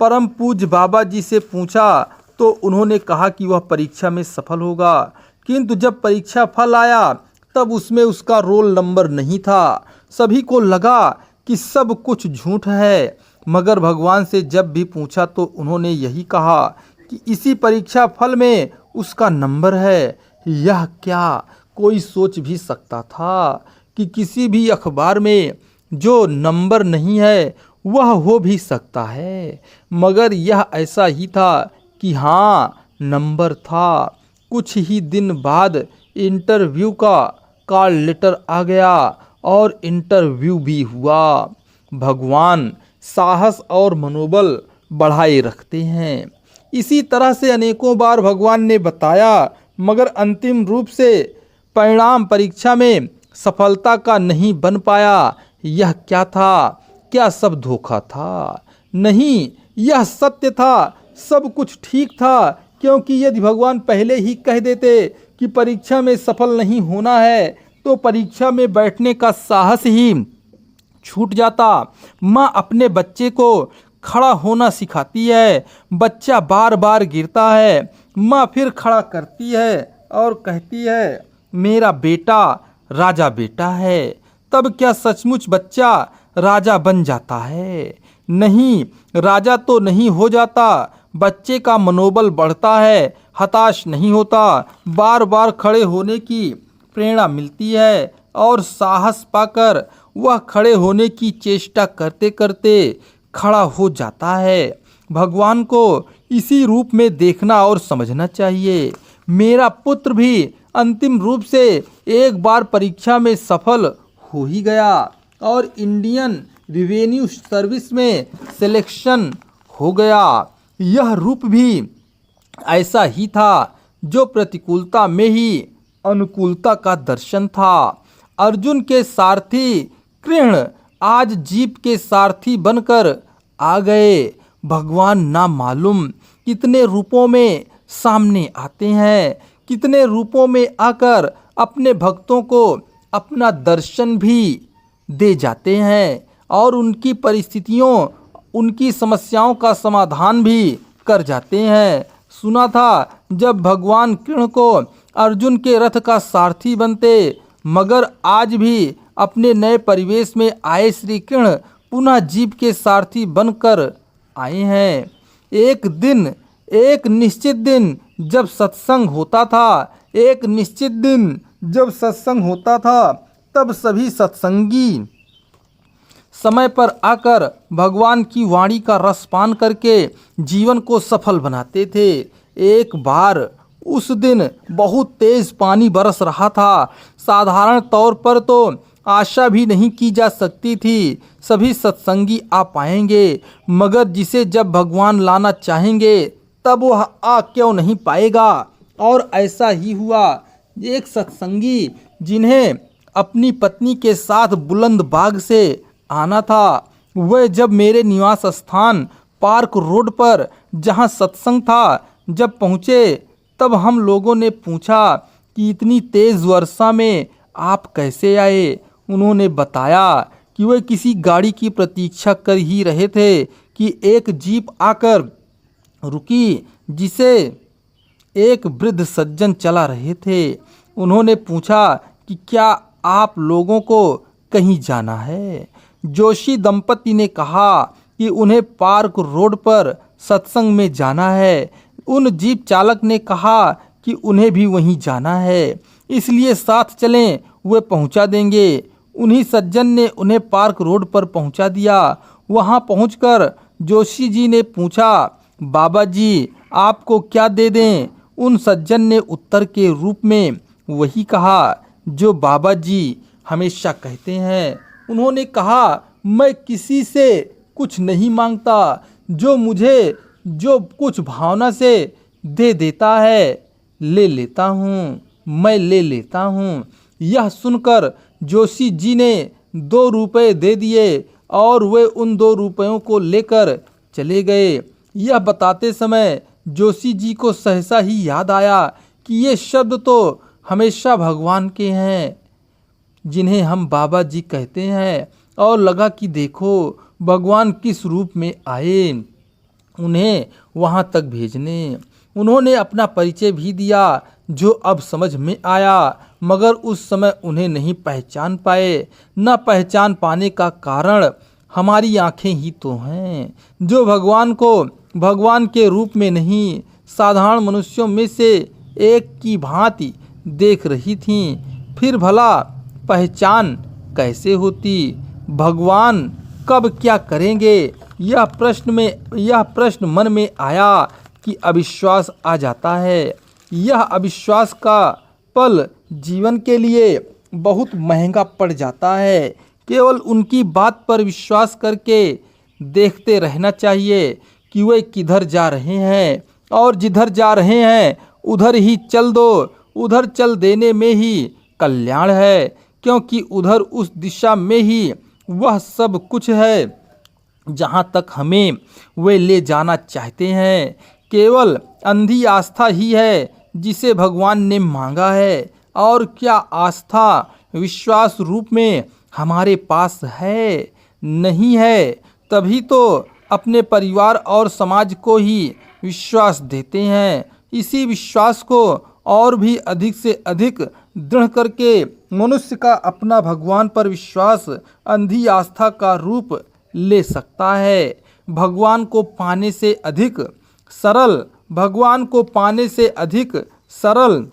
Speaker 1: परम पूज्य बाबा जी से पूछा तो उन्होंने कहा कि वह परीक्षा में सफल होगा, किंतु जब परीक्षा फल आया तब उसमें उसका रोल नंबर नहीं था। सभी को लगा कि सब कुछ झूठ है, मगर भगवान से जब भी पूछा तो उन्होंने यही कहा कि इसी परीक्षा फल में उसका नंबर है। यह क्या कोई सोच भी सकता था कि किसी भी अखबार में जो नंबर नहीं है वह हो भी सकता है, मगर यह ऐसा ही था कि हाँ नंबर था। कुछ ही दिन बाद इंटरव्यू का कॉल लेटर आ गया और इंटरव्यू भी हुआ। भगवान साहस और मनोबल बढ़ाए रखते हैं। इसी तरह से अनेकों बार भगवान ने बताया, मगर अंतिम रूप से परिणाम परीक्षा में सफलता का नहीं बन पाया। यह क्या था? क्या सब धोखा था? नहीं, यह सत्य था। सब कुछ ठीक था, क्योंकि यदि भगवान पहले ही कह देते कि परीक्षा में सफल नहीं होना है तो परीक्षा में बैठने का साहस ही छूट जाता। माँ अपने बच्चे को खड़ा होना सिखाती है। बच्चा बार बार गिरता है, माँ फिर खड़ा करती है और कहती है मेरा बेटा राजा बेटा है। तब क्या सचमुच बच्चा राजा बन जाता है? नहीं, राजा तो नहीं हो जाता। बच्चे का मनोबल बढ़ता है, हताश नहीं होता, बार बार खड़े होने की प्रेरणा मिलती है और साहस पाकर वह खड़े होने की चेष्टा करते करते खड़ा हो जाता है। भगवान को इसी रूप में देखना और समझना चाहिए। मेरा पुत्र भी अंतिम रूप से एक बार परीक्षा में सफल हो ही गया और इंडियन रेवेन्यू सर्विस में सिलेक्शन हो गया। यह रूप भी ऐसा ही था जो प्रतिकूलता में ही अनुकूलता का दर्शन था। अर्जुन के सारथी कृष्ण आज जीप के सारथी बनकर आ गए। भगवान ना मालूम कितने रूपों में सामने आते हैं, कितने रूपों में आकर अपने भक्तों को अपना दर्शन भी दे जाते हैं और उनकी परिस्थितियों, उनकी समस्याओं का समाधान भी कर जाते हैं। सुना था जब भगवान कृष्ण को अर्जुन के रथ का सारथी बनते, मगर आज भी अपने नए परिवेश में आए श्री कृष्ण पुनः जीव के सारथी बनकर आए हैं। एक निश्चित दिन जब सत्संग होता था, तब सभी सत्संगी समय पर आकर भगवान की वाणी का रसपान करके जीवन को सफल बनाते थे। एक बार उस दिन बहुत तेज पानी बरस रहा था। साधारण तौर पर तो आशा भी नहीं की जा सकती थी सभी सत्संगी आ पाएंगे, मगर जिसे जब भगवान लाना चाहेंगे तब वह आ क्यों नहीं पाएगा। और ऐसा ही हुआ। एक सत्संगी जिन्हें अपनी पत्नी के साथ बुलंद बाग से आना था, वह जब मेरे निवास स्थान पार्क रोड पर जहां सत्संग था जब पहुँचे, तब हम लोगों ने पूछा कि इतनी तेज़ वर्षा में आप कैसे आए। उन्होंने बताया कि वे किसी गाड़ी की प्रतीक्षा कर ही रहे थे कि एक जीप आकर रुकी जिसे एक वृद्ध सज्जन चला रहे थे। उन्होंने पूछा कि क्या आप लोगों को कहीं जाना है। जोशी दंपति ने कहा कि उन्हें पार्क रोड पर सत्संग में जाना है। उन जीप चालक ने कहा कि उन्हें भी वहीं जाना है, इसलिए साथ चलें, वे पहुंचा देंगे। उन्हीं सज्जन ने उन्हें पार्क रोड पर पहुंचा दिया। वहां पहुंचकर जोशी जी ने पूछा, बाबा जी आपको क्या दे दें। उन सज्जन ने उत्तर के रूप में वही कहा जो बाबा जी हमेशा कहते हैं। उन्होंने कहा, मैं किसी से कुछ नहीं मांगता, जो कुछ भावना से दे देता है ले लेता हूँ, मैं ले लेता हूँ। यह सुनकर जोशी जी ने 2 रुपये दे दिए और वे उन 2 रुपयों को लेकर चले गए। यह बताते समय जोशी जी को सहसा ही याद आया कि ये शब्द तो हमेशा भगवान के हैं जिन्हें हम बाबा जी कहते हैं, और लगा कि देखो भगवान किस रूप में आए उन्हें वहां तक भेजने। उन्होंने अपना परिचय भी दिया जो अब समझ में आया, मगर उस समय उन्हें नहीं पहचान पाए। न पहचान पाने का कारण हमारी आंखें ही तो हैं जो भगवान को भगवान के रूप में नहीं, साधारण मनुष्यों में से एक की भांति देख रही थीं। फिर भला पहचान कैसे होती। भगवान कब क्या करेंगे, यह प्रश्न मन में आया कि अविश्वास आ जाता है। यह अविश्वास का पल जीवन के लिए बहुत महंगा पड़ जाता है। केवल उनकी बात पर विश्वास करके देखते रहना चाहिए कि वे किधर जा रहे हैं, और जिधर जा रहे हैं उधर ही चल दो। उधर चल देने में ही कल्याण है, क्योंकि उधर उस दिशा में ही वह सब कुछ है जहाँ तक हमें वे ले जाना चाहते हैं। केवल अंधी आस्था ही है जिसे भगवान ने मांगा है, और क्या आस्था विश्वास रूप में हमारे पास है? नहीं है। तभी तो अपने परिवार और समाज को ही विश्वास देते हैं। इसी विश्वास को और भी अधिक से अधिक दृढ़ करके मनुष्य का अपना भगवान पर विश्वास अंधी आस्था का रूप ले सकता है। भगवान को पाने से अधिक सरल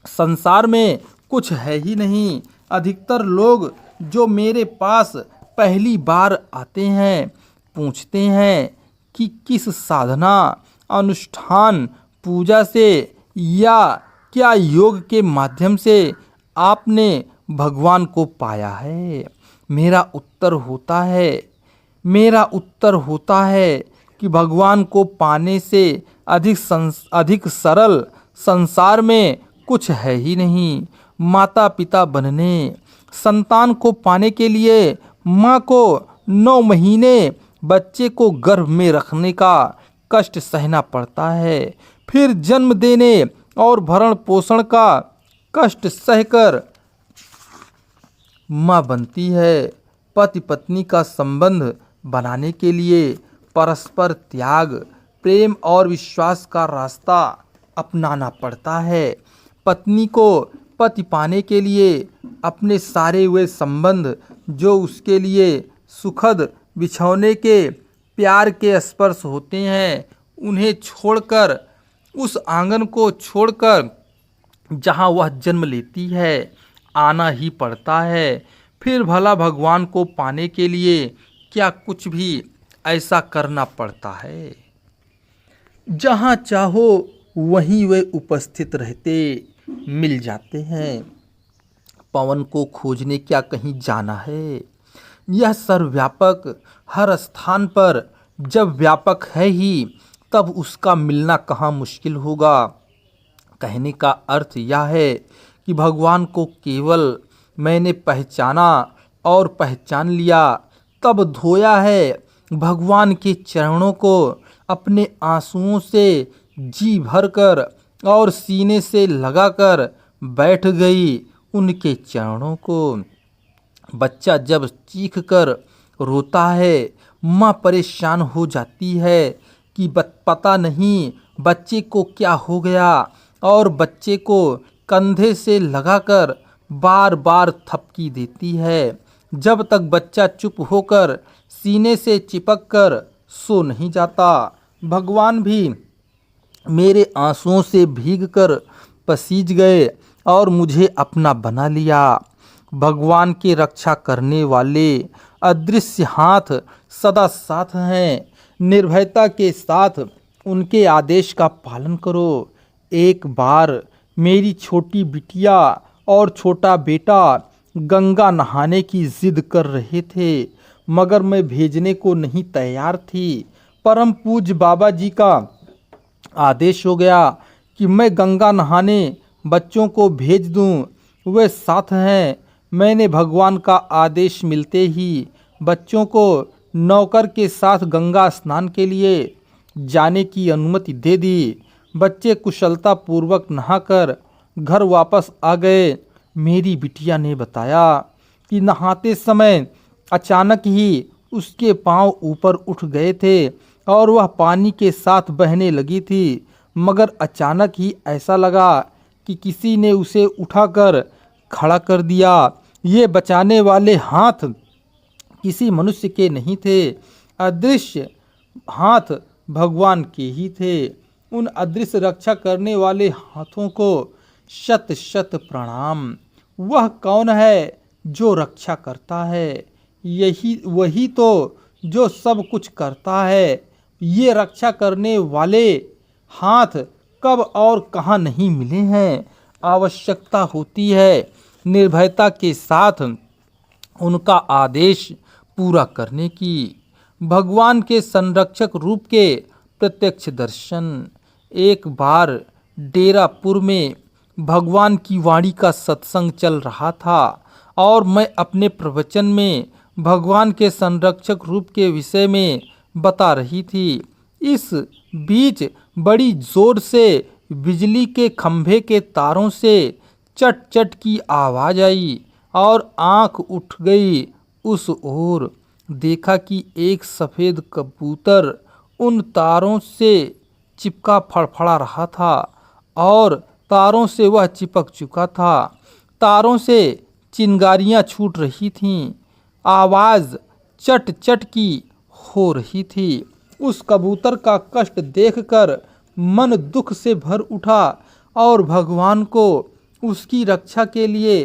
Speaker 1: संसार में कुछ है ही नहीं। अधिकतर लोग जो मेरे पास पहली बार आते हैं पूछते हैं कि किस साधना अनुष्ठान, पूजा से या क्या योग के माध्यम से आपने भगवान को पाया है? मेरा उत्तर होता है कि भगवान को पाने से अधिक सरल संसार में कुछ है ही नहीं। माता पिता बनने, संतान को पाने के लिए माँ को 9 महीने बच्चे को गर्भ में रखने का कष्ट सहना पड़ता है। फिर जन्म देने और भरण पोषण का कष्ट सहकर माँ बनती है। पति पत्नी का संबंध बनाने के लिए परस्पर त्याग, प्रेम और विश्वास का रास्ता अपनाना पड़ता है। पत्नी को पति पाने के लिए अपने सारे वे संबंध जो उसके लिए सुखद बिछौने के प्यार के स्पर्श होते हैं, उन्हें छोड़कर, उस आंगन को छोड़कर जहाँ वह जन्म लेती है, आना ही पड़ता है। फिर भला भगवान को पाने के लिए क्या कुछ भी ऐसा करना पड़ता है? जहाँ चाहो वहीं वे उपस्थित रहते मिल जाते हैं। पवन को खोजने क्या कहीं जाना है? यह सर्वव्यापक हर स्थान पर जब व्यापक है ही, तब उसका मिलना कहाँ मुश्किल होगा। कहने का अर्थ यह है कि भगवान को केवल मैंने पहचाना और पहचान लिया तब धोया है। भगवान के चरणों को अपने आंसुओं से जी भरकर और सीने से लगाकर बैठ गई उनके चरणों को। बच्चा जब चीख कर रोता है, माँ परेशान हो जाती है कि पता नहीं बच्चे को क्या हो गया, और बच्चे को कंधे से लगाकर बार बार थपकी देती है जब तक बच्चा चुप होकर सीने से चिपक कर सो नहीं जाता। भगवान भी मेरे आंसुओं से भीगकर पसीज गए और मुझे अपना बना लिया। भगवान की रक्षा करने वाले अदृश्य हाथ सदा साथ हैं। निर्भयता के साथ उनके आदेश का पालन करो। एक बार मेरी छोटी बिटिया और छोटा बेटा गंगा नहाने की जिद कर रहे थे, मगर मैं भेजने को नहीं तैयार थी। परम पूज्य बाबा जी का आदेश हो गया कि मैं गंगा नहाने बच्चों को भेज दूं। वे साथ हैं। मैंने भगवान का आदेश मिलते ही बच्चों को नौकर के साथ गंगा स्नान के लिए जाने की अनुमति दे दी। बच्चे कुशलता पूर्वक नहाकर घर वापस आ गए। मेरी बिटिया ने बताया कि नहाते समय अचानक ही उसके पांव ऊपर उठ गए थे और वह पानी के साथ बहने लगी थी, मगर अचानक ही ऐसा लगा कि किसी ने उसे उठाकर खड़ा कर दिया। ये बचाने वाले हाथ किसी मनुष्य के नहीं थे, अदृश्य हाथ भगवान के ही थे। उन अदृश्य रक्षा करने वाले हाथों को शत शत प्रणाम। वह कौन है जो रक्षा करता है? वही तो जो सब कुछ करता है। ये रक्षा करने वाले हाथ कब और कहाँ नहीं मिले हैं। आवश्यकता होती है निर्भयता के साथ उनका आदेश पूरा करने की। भगवान के संरक्षक रूप के प्रत्यक्ष दर्शन। एक बार डेरापुर में भगवान की वाणी का सत्संग चल रहा था और मैं अपने प्रवचन में भगवान के संरक्षक रूप के विषय में बता रही थी। इस बीच बड़ी जोर से बिजली के खंभे के तारों से चट चट की आवाज़ आई और आंख उठ गई उस ओर। देखा कि एक सफ़ेद कबूतर उन तारों से चिपका फड़फड़ा रहा था और तारों से वह चिपक चुका था। तारों से चिंगारियां छूट रही थीं। आवाज़ चट चट की हो रही थी। उस कबूतर का कष्ट देखकर मन दुख से भर उठा और भगवान को उसकी रक्षा के लिए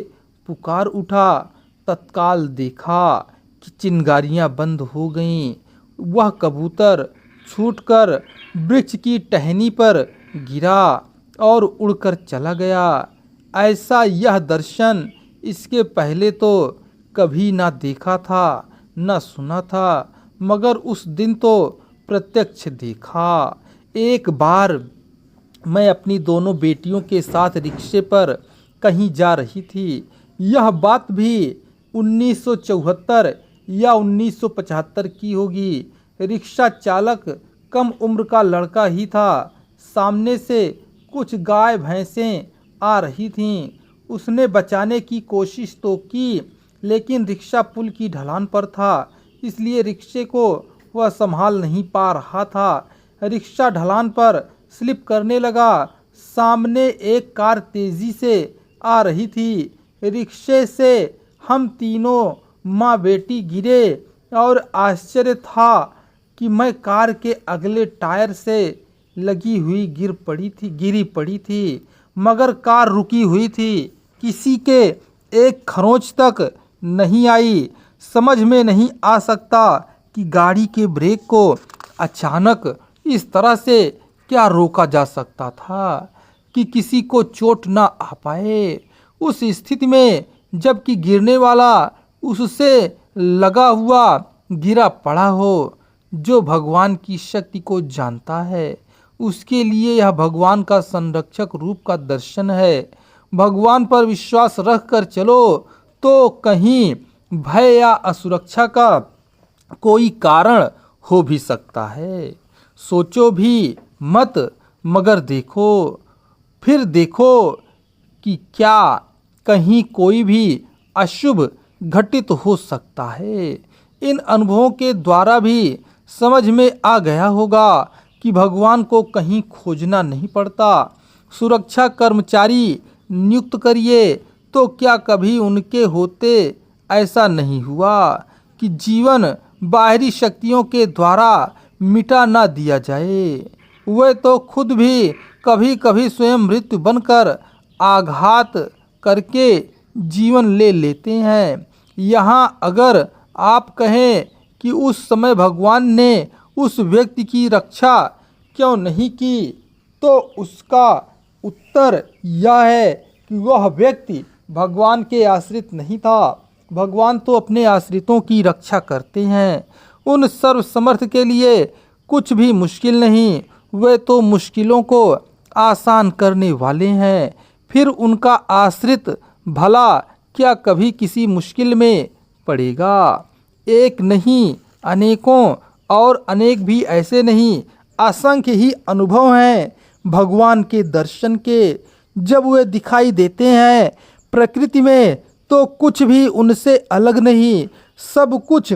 Speaker 1: पुकार उठा। तत्काल देखा कि चिंगारियां बंद हो गईं। वह कबूतर छूटकर वृक्ष की टहनी पर गिरा और उड़कर चला गया। ऐसा यह दर्शन इसके पहले तो कभी ना देखा था न सुना था, मगर उस दिन तो प्रत्यक्ष देखा। एक बार मैं अपनी दोनों बेटियों के साथ रिक्शे पर कहीं जा रही थी। यह बात भी 1974 या 1975 की होगी। रिक्शा चालक कम उम्र का लड़का ही था। सामने से कुछ गाय भैंसें आ रही थीं। उसने बचाने की कोशिश तो की, लेकिन रिक्शा पुल की ढलान पर था, इसलिए रिक्शे को वह संभाल नहीं पा रहा था। रिक्शा ढलान पर स्लिप करने लगा। सामने एक कार तेजी से आ रही थी। रिक्शे से हम तीनों माँ बेटी गिरे और आश्चर्य था कि मैं कार के अगले टायर से लगी हुई गिरी पड़ी थी, मगर कार रुकी हुई थी। किसी के एक खरोंच तक नहीं आई। समझ में नहीं आ सकता कि गाड़ी के ब्रेक को अचानक इस तरह से क्या रोका जा सकता था कि किसी को चोट ना आ पाए। उस स्थिति में जबकि गिरने वाला उससे लगा हुआ गिरा पड़ा हो। जो भगवान की शक्ति को जानता है, उसके लिए यह भगवान का संरक्षक रूप का दर्शन है। भगवान पर विश्वास रख कर चलो तो कहीं भय या असुरक्षा का कोई कारण हो भी सकता है। सोचो भी मत, मगर देखो, फिर देखो कि क्या कहीं कोई भी अशुभ घटित हो सकता है। इन अनुभवों के द्वारा भी समझ में आ गया होगा कि भगवान को कहीं खोजना नहीं पड़ता। सुरक्षा कर्मचारी नियुक्त करिए, तो क्या कभी उनके होते ऐसा नहीं हुआ कि जीवन बाहरी शक्तियों के द्वारा मिटा ना दिया जाए। वे तो खुद भी कभी कभी स्वयं मृत्यु बनकर आघात करके जीवन ले लेते हैं। यहाँ अगर आप कहें कि उस समय भगवान ने उस व्यक्ति की रक्षा क्यों नहीं की, तो उसका उत्तर यह है कि वह व्यक्ति भगवान के आश्रित नहीं था। भगवान तो अपने आश्रितों की रक्षा करते हैं। उन सर्वसमर्थ के लिए कुछ भी मुश्किल नहीं। वे तो मुश्किलों को आसान करने वाले हैं। फिर उनका आश्रित भला क्या कभी किसी मुश्किल में पड़ेगा? एक नहीं, अनेकों और अनेक भी ऐसे नहीं, असंख्य ही अनुभव हैं भगवान के दर्शन के। जब वे दिखाई देते हैं प्रकृति में, तो कुछ भी उनसे अलग नहीं, सब कुछ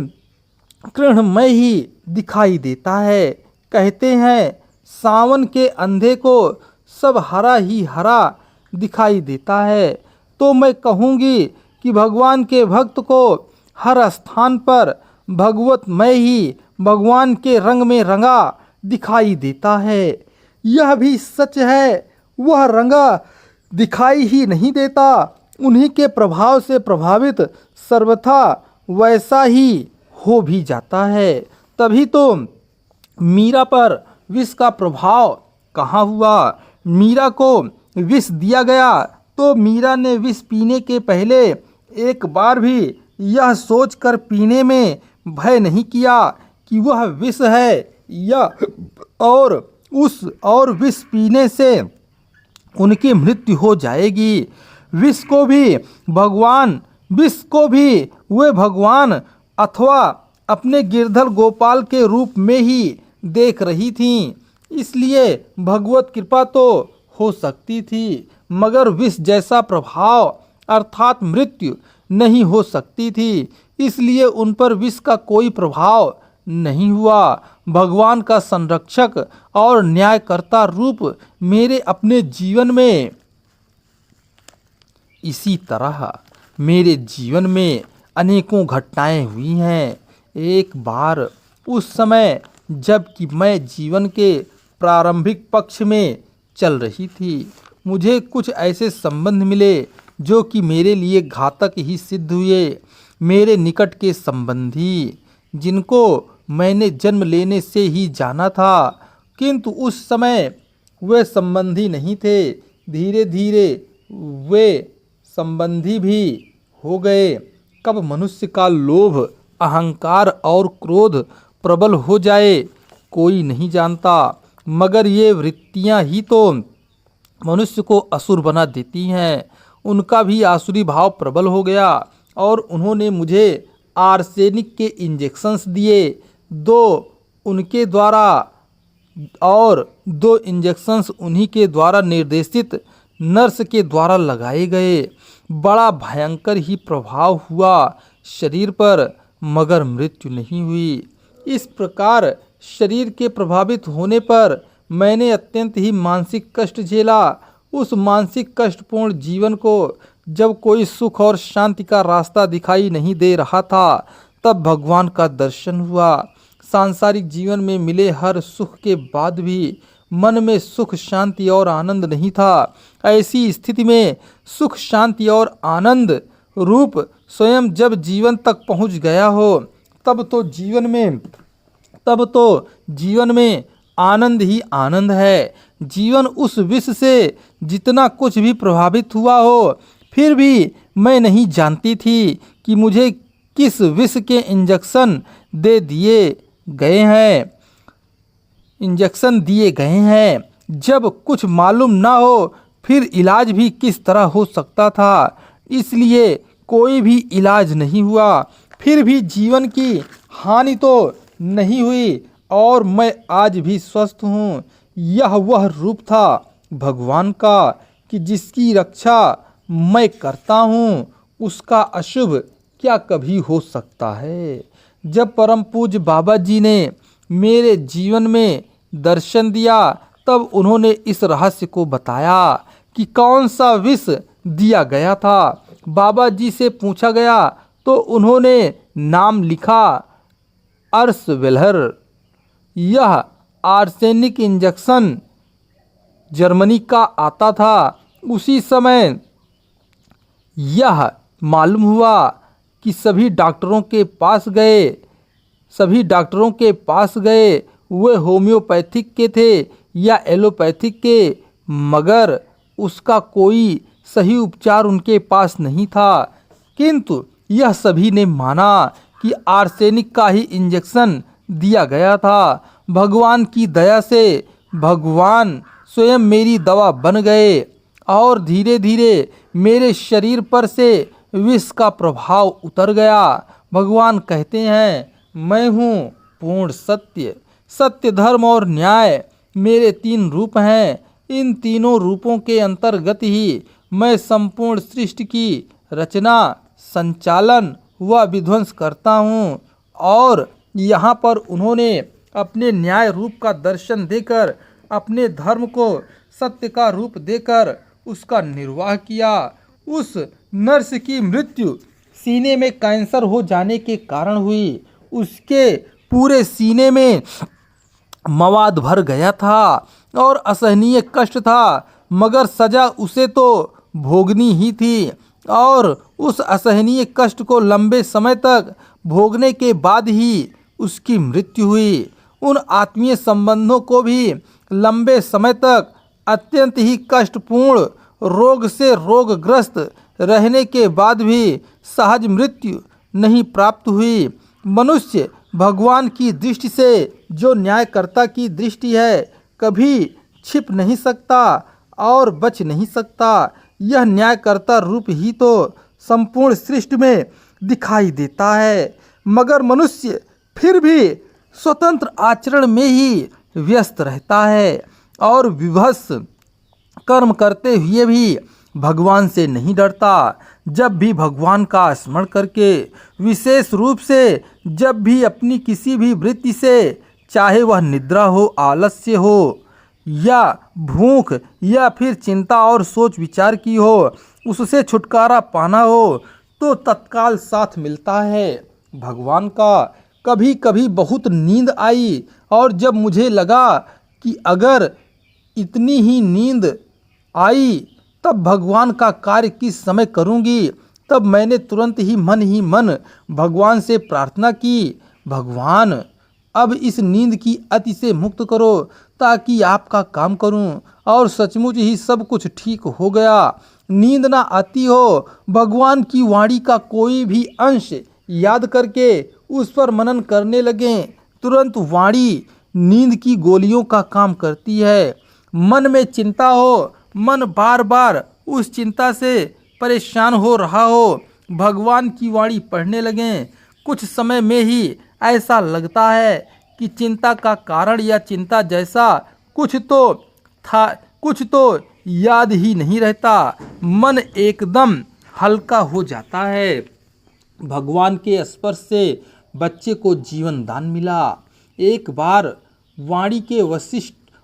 Speaker 1: कृष्णमय ही दिखाई देता है। कहते हैं सावन के अंधे को सब हरा ही हरा दिखाई देता है, तो मैं कहूँगी कि भगवान के भक्त को हर स्थान पर भगवतमय ही भगवान के रंग में रंगा दिखाई देता है। यह भी सच है, वह रंगा दिखाई ही नहीं देता, उन्हीं के प्रभाव से प्रभावित सर्वथा वैसा ही हो भी जाता है। तभी तो मीरा पर विष का प्रभाव कहाँ हुआ? मीरा को विष दिया गया तो मीरा ने विष पीने के पहले एक बार भी यह सोचकर पीने में भय नहीं किया कि वह विष है या और विष पीने से उनकी मृत्यु हो जाएगी। विष को भी वे भगवान अथवा अपने गिरधर गोपाल के रूप में ही देख रही थीं, इसलिए भगवत कृपा तो हो सकती थी, मगर विष जैसा प्रभाव अर्थात मृत्यु नहीं हो सकती थी, इसलिए उन पर विष का कोई प्रभाव नहीं हुआ। भगवान का संरक्षक और न्यायकर्ता रूप मेरे अपने जीवन में इसी तरह मेरे जीवन में अनेकों घटनाएं हुई हैं। एक बार उस समय जबकि मैं जीवन के प्रारंभिक पक्ष में चल रही थी, मुझे कुछ ऐसे संबंध मिले जो कि मेरे लिए घातक ही सिद्ध हुए। मेरे निकट के संबंधी जिनको मैंने जन्म लेने से ही जाना था, किंतु उस समय वे संबंधी नहीं थे। धीरे धीरे वे संबंधी भी हो गए। कब मनुष्य का लोभ, अहंकार और क्रोध प्रबल हो जाए कोई नहीं जानता, मगर ये वृत्तियां ही तो मनुष्य को असुर बना देती हैं। उनका भी आसुरी भाव प्रबल हो गया और उन्होंने मुझे आर्सेनिक के इंजेक्शंस दिए। उनके द्वारा और 2 इंजेक्शंस उन्हीं के द्वारा निर्देशित नर्स के द्वारा लगाए गए। बड़ा भयंकर ही प्रभाव हुआ शरीर पर, मगर मृत्यु नहीं हुई। इस प्रकार शरीर के प्रभावित होने पर मैंने अत्यंत ही मानसिक कष्ट झेला। उस मानसिक कष्टपूर्ण जीवन को जब कोई सुख और शांति का रास्ता दिखाई नहीं दे रहा था, तब भगवान का दर्शन हुआ। सांसारिक जीवन में मिले हर सुख के बाद भी मन में सुख, शांति और आनंद नहीं था। ऐसी स्थिति में सुख, शांति और आनंद रूप स्वयं जब जीवन तक पहुंच गया हो, तब तो जीवन में आनंद ही आनंद है। जीवन उस विष से जितना कुछ भी प्रभावित हुआ हो, फिर भी मैं नहीं जानती थी कि मुझे किस विष के इंजेक्शन दिए गए हैं। जब कुछ मालूम ना हो, फिर इलाज भी किस तरह हो सकता था। इसलिए कोई भी इलाज नहीं हुआ। फिर भी जीवन की हानि तो नहीं हुई और मैं आज भी स्वस्थ हूँ। यह वह रूप था भगवान का कि जिसकी रक्षा मैं करता हूँ, उसका अशुभ क्या कभी हो सकता है। जब परम पूज्य बाबा जी ने मेरे जीवन में दर्शन दिया, तब उन्होंने इस रहस्य को बताया कि कौन सा विष दिया गया था। बाबा जी से पूछा गया तो उन्होंने नाम लिखा, अर्सवेलर। यह आर्सेनिक इंजेक्शन जर्मनी का आता था। उसी समय यह मालूम हुआ कि सभी डॉक्टरों के पास गए, वे होम्योपैथिक के थे या एलोपैथिक के, मगर उसका कोई सही उपचार उनके पास नहीं था। किंतु यह सभी ने माना कि आर्सेनिक का ही इंजेक्शन दिया गया था। भगवान की दया से भगवान स्वयं मेरी दवा बन गए और धीरे धीरे मेरे शरीर पर से विष का प्रभाव उतर गया। भगवान कहते हैं, मैं हूँ पूर्ण सत्य, सत्य, धर्म और न्याय मेरे 3 रूप हैं। इन तीनों रूपों के अंतर्गत ही मैं संपूर्ण सृष्टि की रचना, संचालन व विध्वंस करता हूँ। और यहाँ पर उन्होंने अपने न्याय रूप का दर्शन देकर, अपने धर्म को सत्य का रूप देकर उसका निर्वाह किया। उस नर्स की मृत्यु सीने में कैंसर हो जाने के कारण हुई। उसके पूरे सीने में मवाद भर गया था और असहनीय कष्ट था, मगर सजा उसे तो भोगनी ही थी। और उस असहनीय कष्ट को लंबे समय तक भोगने के बाद ही उसकी मृत्यु हुई। उन आत्मीय संबंधों को भी लंबे समय तक अत्यंत ही कष्टपूर्ण रोग से रोगग्रस्त रहने के बाद भी सहज मृत्यु नहीं प्राप्त हुई। मनुष्य भगवान की दृष्टि से, जो न्यायकर्ता की दृष्टि है, कभी छिप नहीं सकता और बच नहीं सकता। यह न्यायकर्ता रूप ही तो संपूर्ण सृष्टि में दिखाई देता है, मगर मनुष्य फिर भी स्वतंत्र आचरण में ही व्यस्त रहता है और विभत्स कर्म करते हुए भी भगवान से नहीं डरता। जब भी भगवान का स्मरण करके, विशेष रूप से जब भी अपनी किसी भी वृत्ति से, चाहे वह निद्रा हो, आलस्य हो या भूख या फिर चिंता और सोच विचार की हो, उससे छुटकारा पाना हो, तो तत्काल साथ मिलता है भगवान का। कभी कभी बहुत नींद आई और जब मुझे लगा कि अगर इतनी ही नींद आई तब भगवान का कार्य किस समय करूंगी, तब मैंने तुरंत ही मन भगवान से प्रार्थना की, भगवान अब इस नींद की अति से मुक्त करो ताकि आपका काम करूं और सचमुच ही सब कुछ ठीक हो गया। नींद ना आती हो, भगवान की वाणी का कोई भी अंश याद करके उस पर मनन करने लगें, तुरंत वाणी नींद की गोलियों का काम करती है। मन में चिंता हो, मन बार बार उस चिंता से परेशान हो रहा हो, भगवान की वाणी पढ़ने लगें। कुछ समय में ही ऐसा लगता है कि चिंता का कारण या चिंता जैसा कुछ तो था, कुछ तो याद ही नहीं रहता। मन एकदम हल्का हो जाता है। भगवान के स्पर्श से बच्चे को जीवन दान मिला। एक बार वाणी के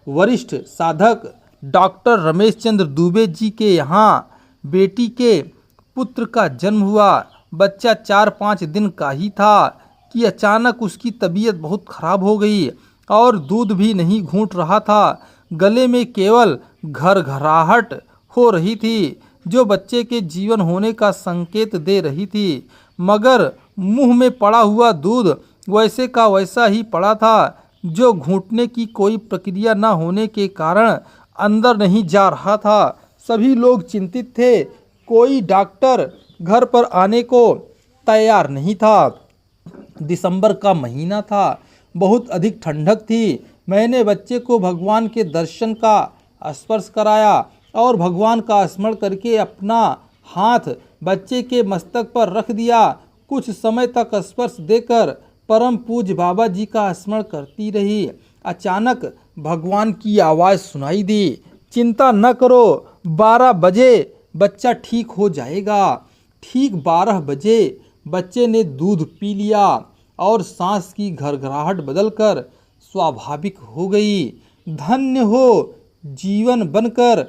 Speaker 1: वरिष्ठ साधक डॉक्टर रमेश चंद्र दुबे जी के यहाँ बेटी के पुत्र का जन्म हुआ। बच्चा 4-5 दिन का ही था कि अचानक उसकी तबीयत बहुत खराब हो गई और दूध भी नहीं घूंट रहा था। गले में केवल घरघराहट हो रही थी जो बच्चे के जीवन होने का संकेत दे रही थी, मगर मुंह में पड़ा हुआ दूध वैसे का वैसा ही पड़ा था, जो घूंटने की कोई प्रक्रिया न होने के कारण अंदर नहीं जा रहा था। सभी लोग चिंतित थे। कोई डॉक्टर घर पर आने को तैयार नहीं था। दिसंबर का महीना था, बहुत अधिक ठंडक थी। मैंने बच्चे को भगवान के दर्शन का स्पर्श कराया और भगवान का स्मरण करके अपना हाथ बच्चे के मस्तक पर रख दिया। कुछ समय तक स्पर्श देकर परम पूज्य बाबा जी का स्मरण करती रही। अचानक भगवान की आवाज़ सुनाई दी, चिंता न करो, 12 बजे बच्चा ठीक हो जाएगा। ठीक 12 बजे बच्चे ने दूध पी लिया और सांस की घरघराहट बदलकर स्वाभाविक हो गई। धन्य हो जीवन बनकर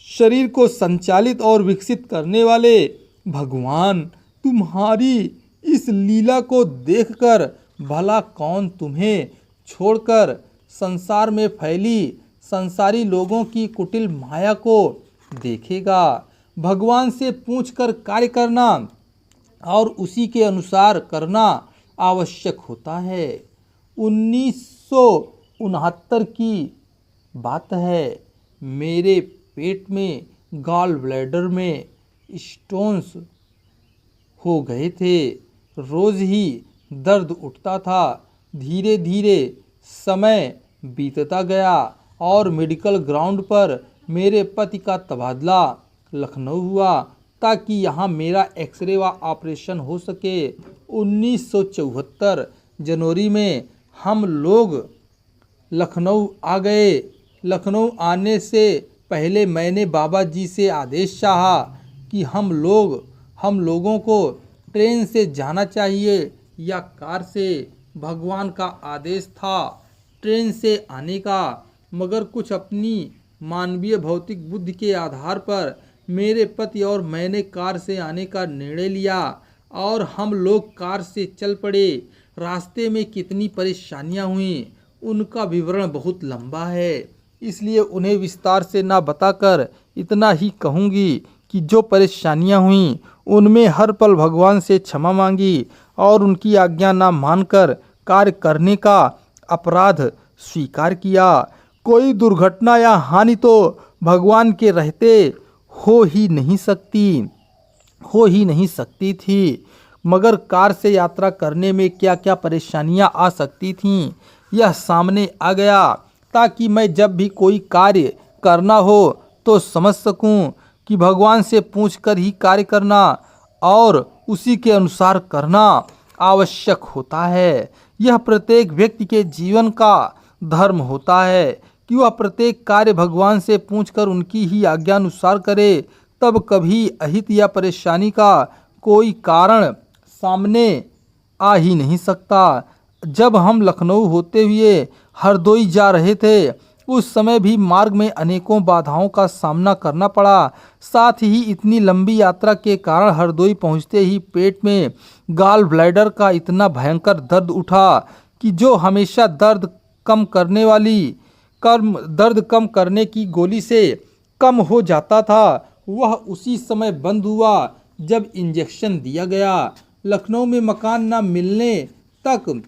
Speaker 1: शरीर को संचालित और विकसित करने वाले भगवान। तुम्हारी इस लीला को देखकर भला कौन तुम्हें छोड़कर संसार में फैली संसारी लोगों की कुटिल माया को देखेगा। भगवान से पूछकर कार्य करना और उसी के अनुसार करना आवश्यक होता है। 1969 की बात है। मेरे पेट में गॉल ब्लैडर में स्टोन्स हो गए थे। रोज ही दर्द उठता था। धीरे धीरे समय बीतता गया और मेडिकल ग्राउंड पर मेरे पति का तबादला लखनऊ हुआ ताकि यहाँ मेरा एक्सरे व ऑपरेशन हो सके। 1974 जनवरी में हम लोग लखनऊ आ गए। लखनऊ आने से पहले मैंने बाबा जी से आदेश चाहा कि हम लोगों को ट्रेन से जाना चाहिए या कार से। भगवान का आदेश था ट्रेन से आने का, मगर कुछ अपनी मानवीय भौतिक बुद्धि के आधार पर मेरे पति और मैंने कार से आने का निर्णय लिया और हम लोग कार से चल पड़े। रास्ते में कितनी परेशानियां हुई उनका विवरण बहुत लंबा है, इसलिए उन्हें विस्तार से ना बताकर इतना ही कहूँगी कि जो परेशानियां हुई उनमें हर पल भगवान से क्षमा मांगी और उनकी आज्ञा ना मानकर कार्य करने का अपराध स्वीकार किया। कोई दुर्घटना या हानि तो भगवान के रहते हो ही नहीं सकती थी, मगर कार से यात्रा करने में क्या क्या परेशानियां आ सकती थीं यह सामने आ गया, ताकि मैं जब भी कोई कार्य करना हो तो समझ सकूं कि भगवान से पूछकर ही कार्य करना और उसी के अनुसार करना आवश्यक होता है। यह प्रत्येक व्यक्ति के जीवन का धर्म होता है कि वह प्रत्येक कार्य भगवान से पूछकर उनकी ही आज्ञा अनुसार करे, तब कभी अहित या परेशानी का कोई कारण सामने आ ही नहीं सकता। जब हम लखनऊ होते हुए हरदोई जा रहे थे, उस समय भी मार्ग में अनेकों बाधाओं का सामना करना पड़ा। साथ ही इतनी लंबी यात्रा के कारण हरदोई पहुंचते ही पेट में गॉल ब्लैडर का इतना भयंकर दर्द उठा कि जो हमेशा दर्द कम करने की गोली से कम हो जाता था, वह उसी समय बंद हुआ जब इंजेक्शन दिया गया। लखनऊ में मकान न मिलने तक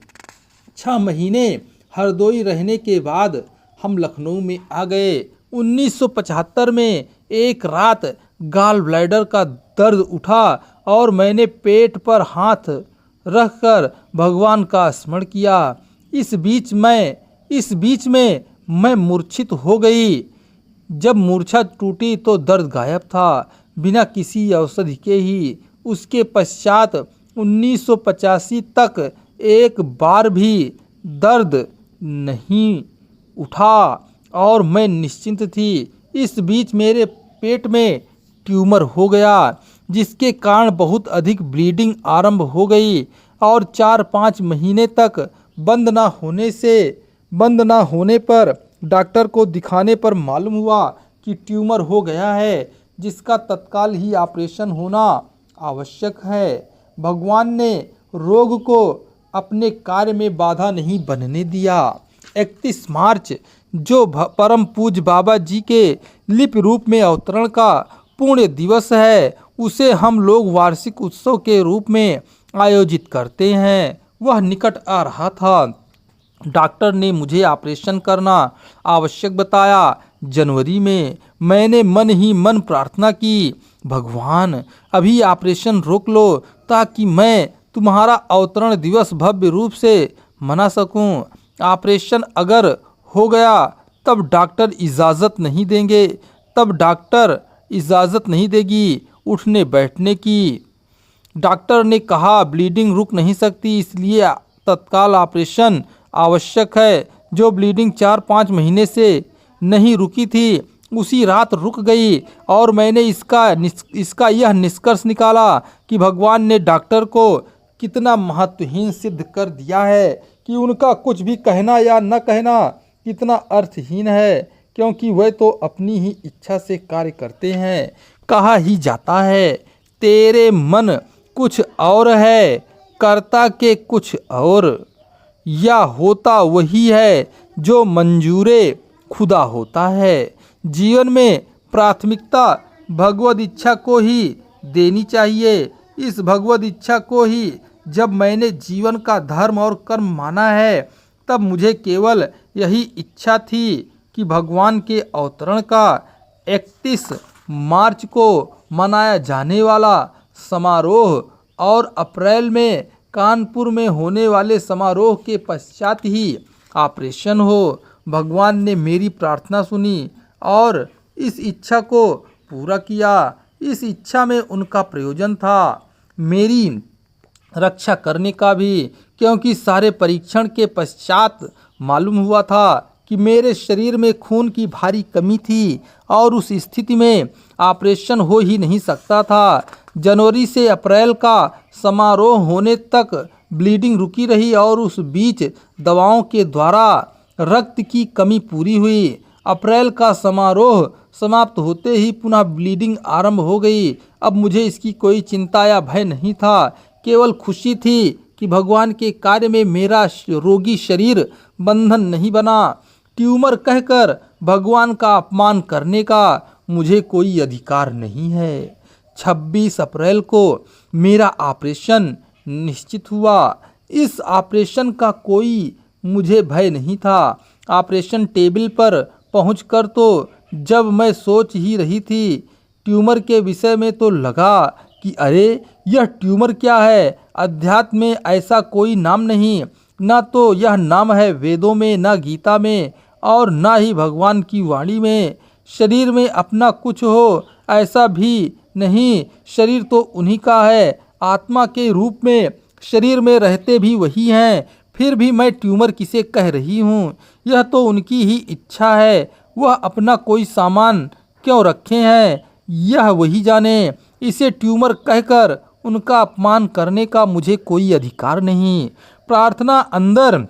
Speaker 1: 6 महीने हरदोई रहने के बाद हम लखनऊ में आ गए। 1975 में एक रात गॉल ब्लैडर का दर्द उठा और मैंने पेट पर हाथ रखकर भगवान का स्मरण किया। इस बीच में मैं मूर्छित हो गई। जब मूर्छा टूटी तो दर्द गायब था, बिना किसी औषधि के ही। उसके पश्चात 1985 तक एक बार भी दर्द नहीं उठा और मैं निश्चिंत थी। इस बीच मेरे पेट में ट्यूमर हो गया, जिसके कारण बहुत अधिक ब्लीडिंग आरंभ हो गई और 4-5 महीने तक बंद ना होने पर डॉक्टर को दिखाने पर मालूम हुआ कि ट्यूमर हो गया है, जिसका तत्काल ही ऑपरेशन होना आवश्यक है। भगवान ने रोग को अपने कार्य में बाधा नहीं बनने दिया। 31 मार्च जो परम पूज्य बाबा जी के लिपि रूप में अवतरण का पुण्य दिवस है, उसे हम लोग वार्षिक उत्सव के रूप में आयोजित करते हैं, वह निकट आ रहा था। डॉक्टर ने मुझे ऑपरेशन करना आवश्यक बताया। जनवरी में मैंने मन ही मन प्रार्थना की, भगवान अभी ऑपरेशन रोक लो ताकि मैं तुम्हारा अवतरण दिवस भव्य रूप से मना सकूं। ऑपरेशन अगर हो गया तब डॉक्टर इजाज़त नहीं देगी उठने बैठने की। डॉक्टर ने कहा ब्लीडिंग रुक नहीं सकती, इसलिए तत्काल ऑपरेशन आवश्यक है। जो ब्लीडिंग 4-5 महीने से नहीं रुकी थी, उसी रात रुक गई और मैंने इसका यह निष्कर्ष निकाला कि भगवान ने डॉक्टर को कितना महत्वहीन सिद्ध कर दिया है कि उनका कुछ भी कहना या न कहना कितना अर्थहीन है, क्योंकि वे तो अपनी ही इच्छा से कार्य करते हैं। कहा ही जाता है, तेरे मन कुछ और है, कर्ता के कुछ और, या होता वही है जो मंजूरे खुदा होता है। जीवन में प्राथमिकता भगवद इच्छा को ही देनी चाहिए। इस भगवद इच्छा को ही जब मैंने जीवन का धर्म और कर्म माना है, तब मुझे केवल यही इच्छा थी कि भगवान के अवतरण का 31 मार्च को मनाया जाने वाला समारोह और अप्रैल में कानपुर में होने वाले समारोह के पश्चात ही ऑपरेशन हो। भगवान ने मेरी प्रार्थना सुनी और इस इच्छा को पूरा किया। इस इच्छा में उनका प्रयोजन था मेरी रक्षा करने का भी, क्योंकि सारे परीक्षण के पश्चात मालूम हुआ था कि मेरे शरीर में खून की भारी कमी थी और उस स्थिति में ऑपरेशन हो ही नहीं सकता था। जनवरी से अप्रैल का समारोह होने तक ब्लीडिंग रुकी रही और उस बीच दवाओं के द्वारा रक्त की कमी पूरी हुई। अप्रैल का समारोह समाप्त होते ही पुनः ब्लीडिंग आरंभ हो गई। अब मुझे इसकी कोई चिंता या भय नहीं था, केवल खुशी थी कि भगवान के कार्य में मेरा रोगी शरीर बंधन नहीं बना। ट्यूमर कहकर भगवान का अपमान करने का मुझे कोई अधिकार नहीं है। 26 अप्रैल को मेरा ऑपरेशन निश्चित हुआ। इस ऑपरेशन का कोई मुझे भय नहीं था। ऑपरेशन टेबल पर पहुंचकर तो जब मैं सोच ही रही थी ट्यूमर के विषय में, तो लगा कि अरे यह ट्यूमर क्या है। अध्यात्म में ऐसा कोई नाम नहीं, ना तो यह नाम है वेदों में, ना गीता में और ना ही भगवान की वाणी में। शरीर में अपना कुछ हो ऐसा भी नहीं, शरीर तो उन्हीं का है। आत्मा के रूप में शरीर में रहते भी वही हैं। फिर भी मैं ट्यूमर किसे कह रही हूँ, यह तो उनकी ही इच्छा है। वह अपना कोई सामान क्यों रखे हैं, यह वही जाने। इसे ट्यूमर कहकर उनका अपमान करने का मुझे कोई अधिकार नहीं। प्रार्थना अंदर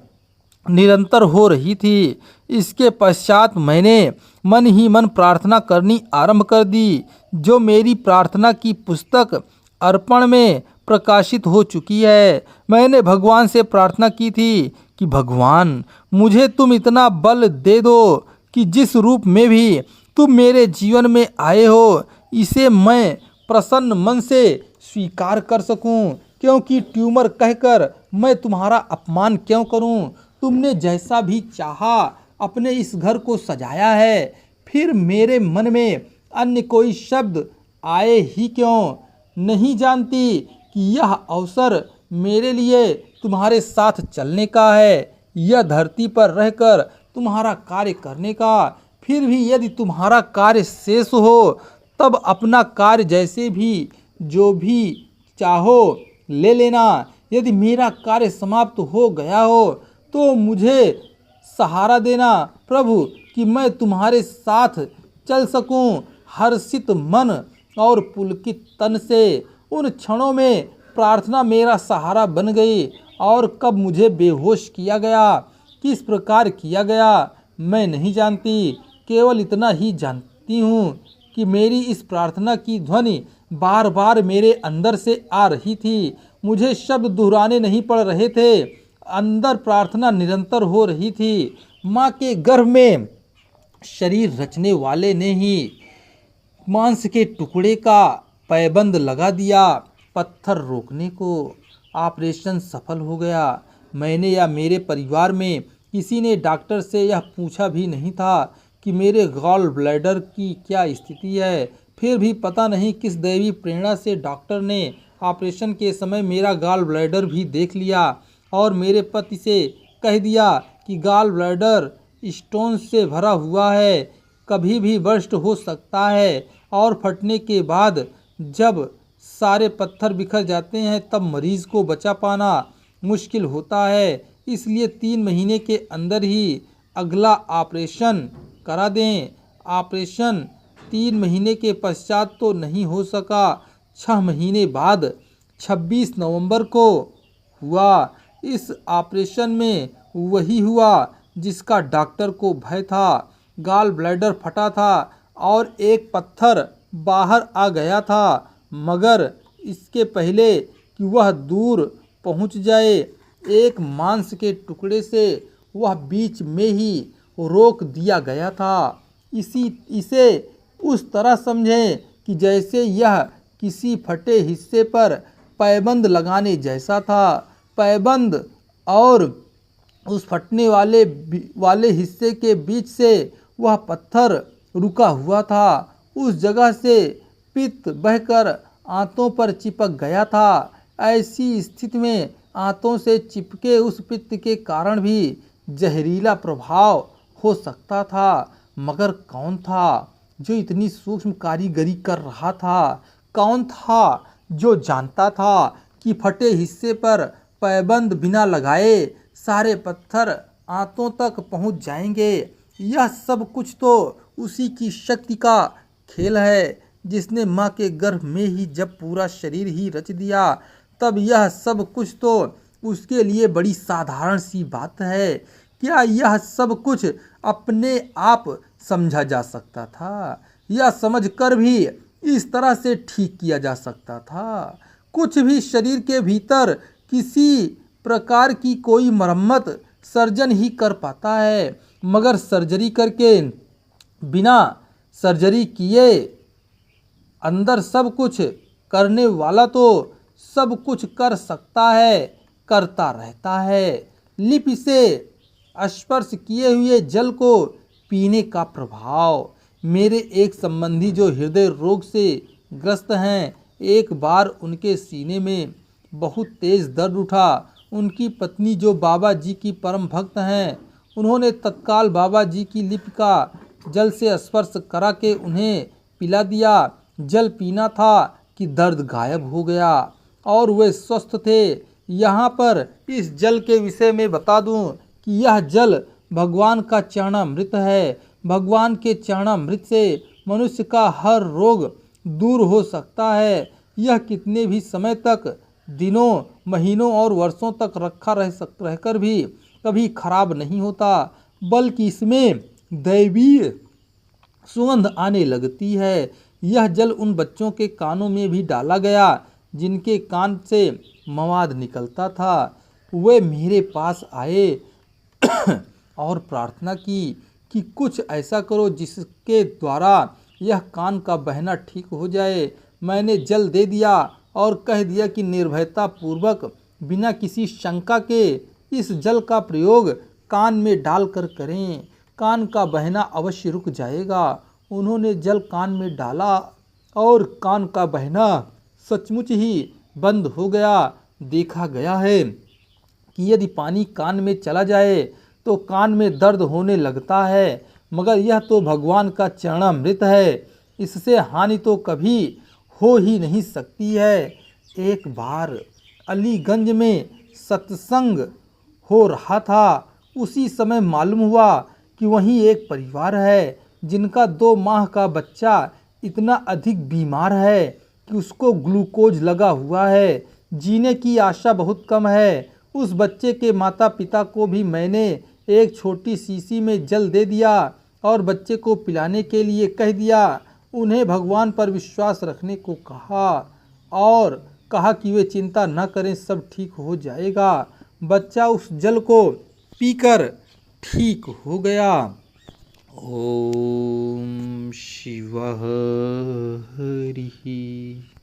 Speaker 1: निरंतर हो रही थी। इसके पश्चात मैंने मन ही मन प्रार्थना करनी आरंभ कर दी, जो मेरी प्रार्थना की पुस्तक अर्पण में प्रकाशित हो चुकी है। मैंने भगवान से प्रार्थना की थी कि भगवान मुझे तुम इतना बल दे दो कि जिस रूप में भी तुम मेरे जीवन में आए हो, इसे मैं प्रसन्न मन से स्वीकार कर सकूं, क्योंकि ट्यूमर कहकर
Speaker 2: मैं तुम्हारा अपमान क्यों करूं? तुमने जैसा भी चाहा अपने इस घर को सजाया है, फिर मेरे मन में अन्य कोई शब्द आए ही क्यों? नहीं जानती कि यह अवसर मेरे लिए तुम्हारे साथ चलने का है, यह धरती पर रहकर तुम्हारा कार्य करने का। फिर भी यदि तुम्हारा कार्य शेष हो तब अपना कार्य जैसे भी जो भी चाहो ले लेना। यदि मेरा कार्य समाप्त हो गया हो तो मुझे सहारा देना प्रभु, कि मैं तुम्हारे साथ चल सकूं हर्षित मन और पुलकित तन से। उन क्षणों में प्रार्थना मेरा सहारा बन गई, और कब मुझे बेहोश किया गया, किस प्रकार किया गया, मैं नहीं जानती। केवल इतना ही जानती हूँ कि मेरी इस प्रार्थना की ध्वनि बार बार मेरे अंदर से आ रही थी। मुझे शब्द दोहराने नहीं पड़ रहे थे, अंदर प्रार्थना निरंतर हो रही थी। माँ के गर्भ में शरीर रचने वाले ने ही मांस के टुकड़े का पैबंद लगा दिया। पत्थर रोकने को ऑपरेशन सफल हो गया। मैंने या मेरे परिवार में किसी ने डॉक्टर से यह पूछा भी नहीं था कि मेरे गॉल ब्लैडर की क्या स्थिति है। फिर भी पता नहीं किस दैवी प्रेरणा से डॉक्टर ने ऑपरेशन के समय मेरा गॉल ब्लैडर भी देख लिया और मेरे पति से कह दिया कि गॉल ब्लैडर स्टोन से भरा हुआ है, कभी भी बर्स्ट हो सकता है, और फटने के बाद जब सारे पत्थर बिखर जाते हैं तब मरीज को बचा पाना मुश्किल होता है। इसलिए 3 महीने के अंदर ही अगला ऑपरेशन करा दें। ऑपरेशन 3 महीने के पश्चात तो नहीं हो सका, 6 महीने बाद 26 नवंबर को हुआ। इस ऑपरेशन में वही हुआ जिसका डॉक्टर को भय था। गॉल ब्लैडर फटा था और एक पत्थर बाहर आ गया था, मगर इसके पहले कि वह दूर पहुंच जाए, एक मांस के टुकड़े से वह बीच में ही रोक दिया गया था। इसे उस तरह समझें कि जैसे यह किसी फटे हिस्से पर पैबंद लगाने जैसा था। पैबंद और उस फटने वाले हिस्से के बीच से वह पत्थर रुका हुआ था। उस जगह से पित्त बहकर आंतों पर चिपक गया था। ऐसी स्थिति में आंतों से चिपके उस पित्त के कारण भी जहरीला प्रभाव हो सकता था। मगर कौन था जो इतनी सूक्ष्म कारीगरी कर रहा था? कौन था जो जानता था कि फटे हिस्से पर पैबंद बिना लगाए सारे पत्थर आंतों तक पहुंच जाएंगे? यह सब कुछ तो उसी की शक्ति का खेल है जिसने माँ के गर्भ में ही जब पूरा शरीर ही रच दिया, तब यह सब कुछ तो उसके लिए बड़ी साधारण सी बात है। क्या यह सब कुछ अपने आप समझा जा सकता था, या समझ कर भी इस तरह से ठीक किया जा सकता था? कुछ भी शरीर के भीतर किसी प्रकार की कोई मरम्मत सर्जन ही कर पाता है, मगर सर्जरी करके बिना सर्जरी किए अंदर सब कुछ करने वाला तो सब कुछ कर सकता है, करता रहता है। लिप से स्पर्श किए हुए जल को पीने का प्रभाव। मेरे एक संबंधी जो हृदय रोग से ग्रस्त हैं, एक बार उनके सीने में बहुत तेज दर्द उठा। उनकी पत्नी जो बाबा जी की परम भक्त हैं, उन्होंने तत्काल बाबा जी की लिप का जल से स्पर्श करा के उन्हें पिला दिया। जल पीना था कि दर्द गायब हो गया और वे स्वस्थ थे। यहाँ पर इस जल के विषय में बता दूं कि यह जल भगवान का चरणामृत है। भगवान के चरणामृत से मनुष्य का हर रोग दूर हो सकता है। यह कितने भी समय तक, दिनों, महीनों और वर्षों तक रखा रहकर भी कभी खराब नहीं होता, बल्कि इसमें दैवीय सुगंध आने लगती है। यह जल उन बच्चों के कानों में भी डाला गया जिनके कान से मवाद निकलता था। वे मेरे पास आए और प्रार्थना की कि कुछ ऐसा करो जिसके द्वारा यह कान का बहना ठीक हो जाए। मैंने जल दे दिया और कह दिया कि निर्भयता पूर्वक बिना किसी शंका के इस जल का प्रयोग कान में डालकर करें, कान का बहना अवश्य रुक जाएगा। उन्होंने जल कान में डाला और कान का बहना सचमुच ही बंद हो गया। देखा गया है कि यदि पानी कान में चला जाए तो कान में दर्द होने लगता है, मगर यह तो भगवान का चरणामृत है, इससे हानि तो कभी हो ही नहीं सकती है। एक बार अलीगंज में सत्संग हो रहा था। उसी समय मालूम हुआ कि वहीं एक परिवार है जिनका 2 माह का बच्चा इतना अधिक बीमार है कि उसको ग्लूकोज लगा हुआ है, जीने की आशा बहुत कम है। उस बच्चे के माता पिता को भी मैंने एक छोटी शीशी में जल दे दिया और बच्चे को पिलाने के लिए कह दिया। उन्हें भगवान पर विश्वास रखने को कहा और कहा कि वे चिंता न करें, सब ठीक हो जाएगा। बच्चा उस जल को पीकर ठीक हो गया। ओम शिवः हरिः।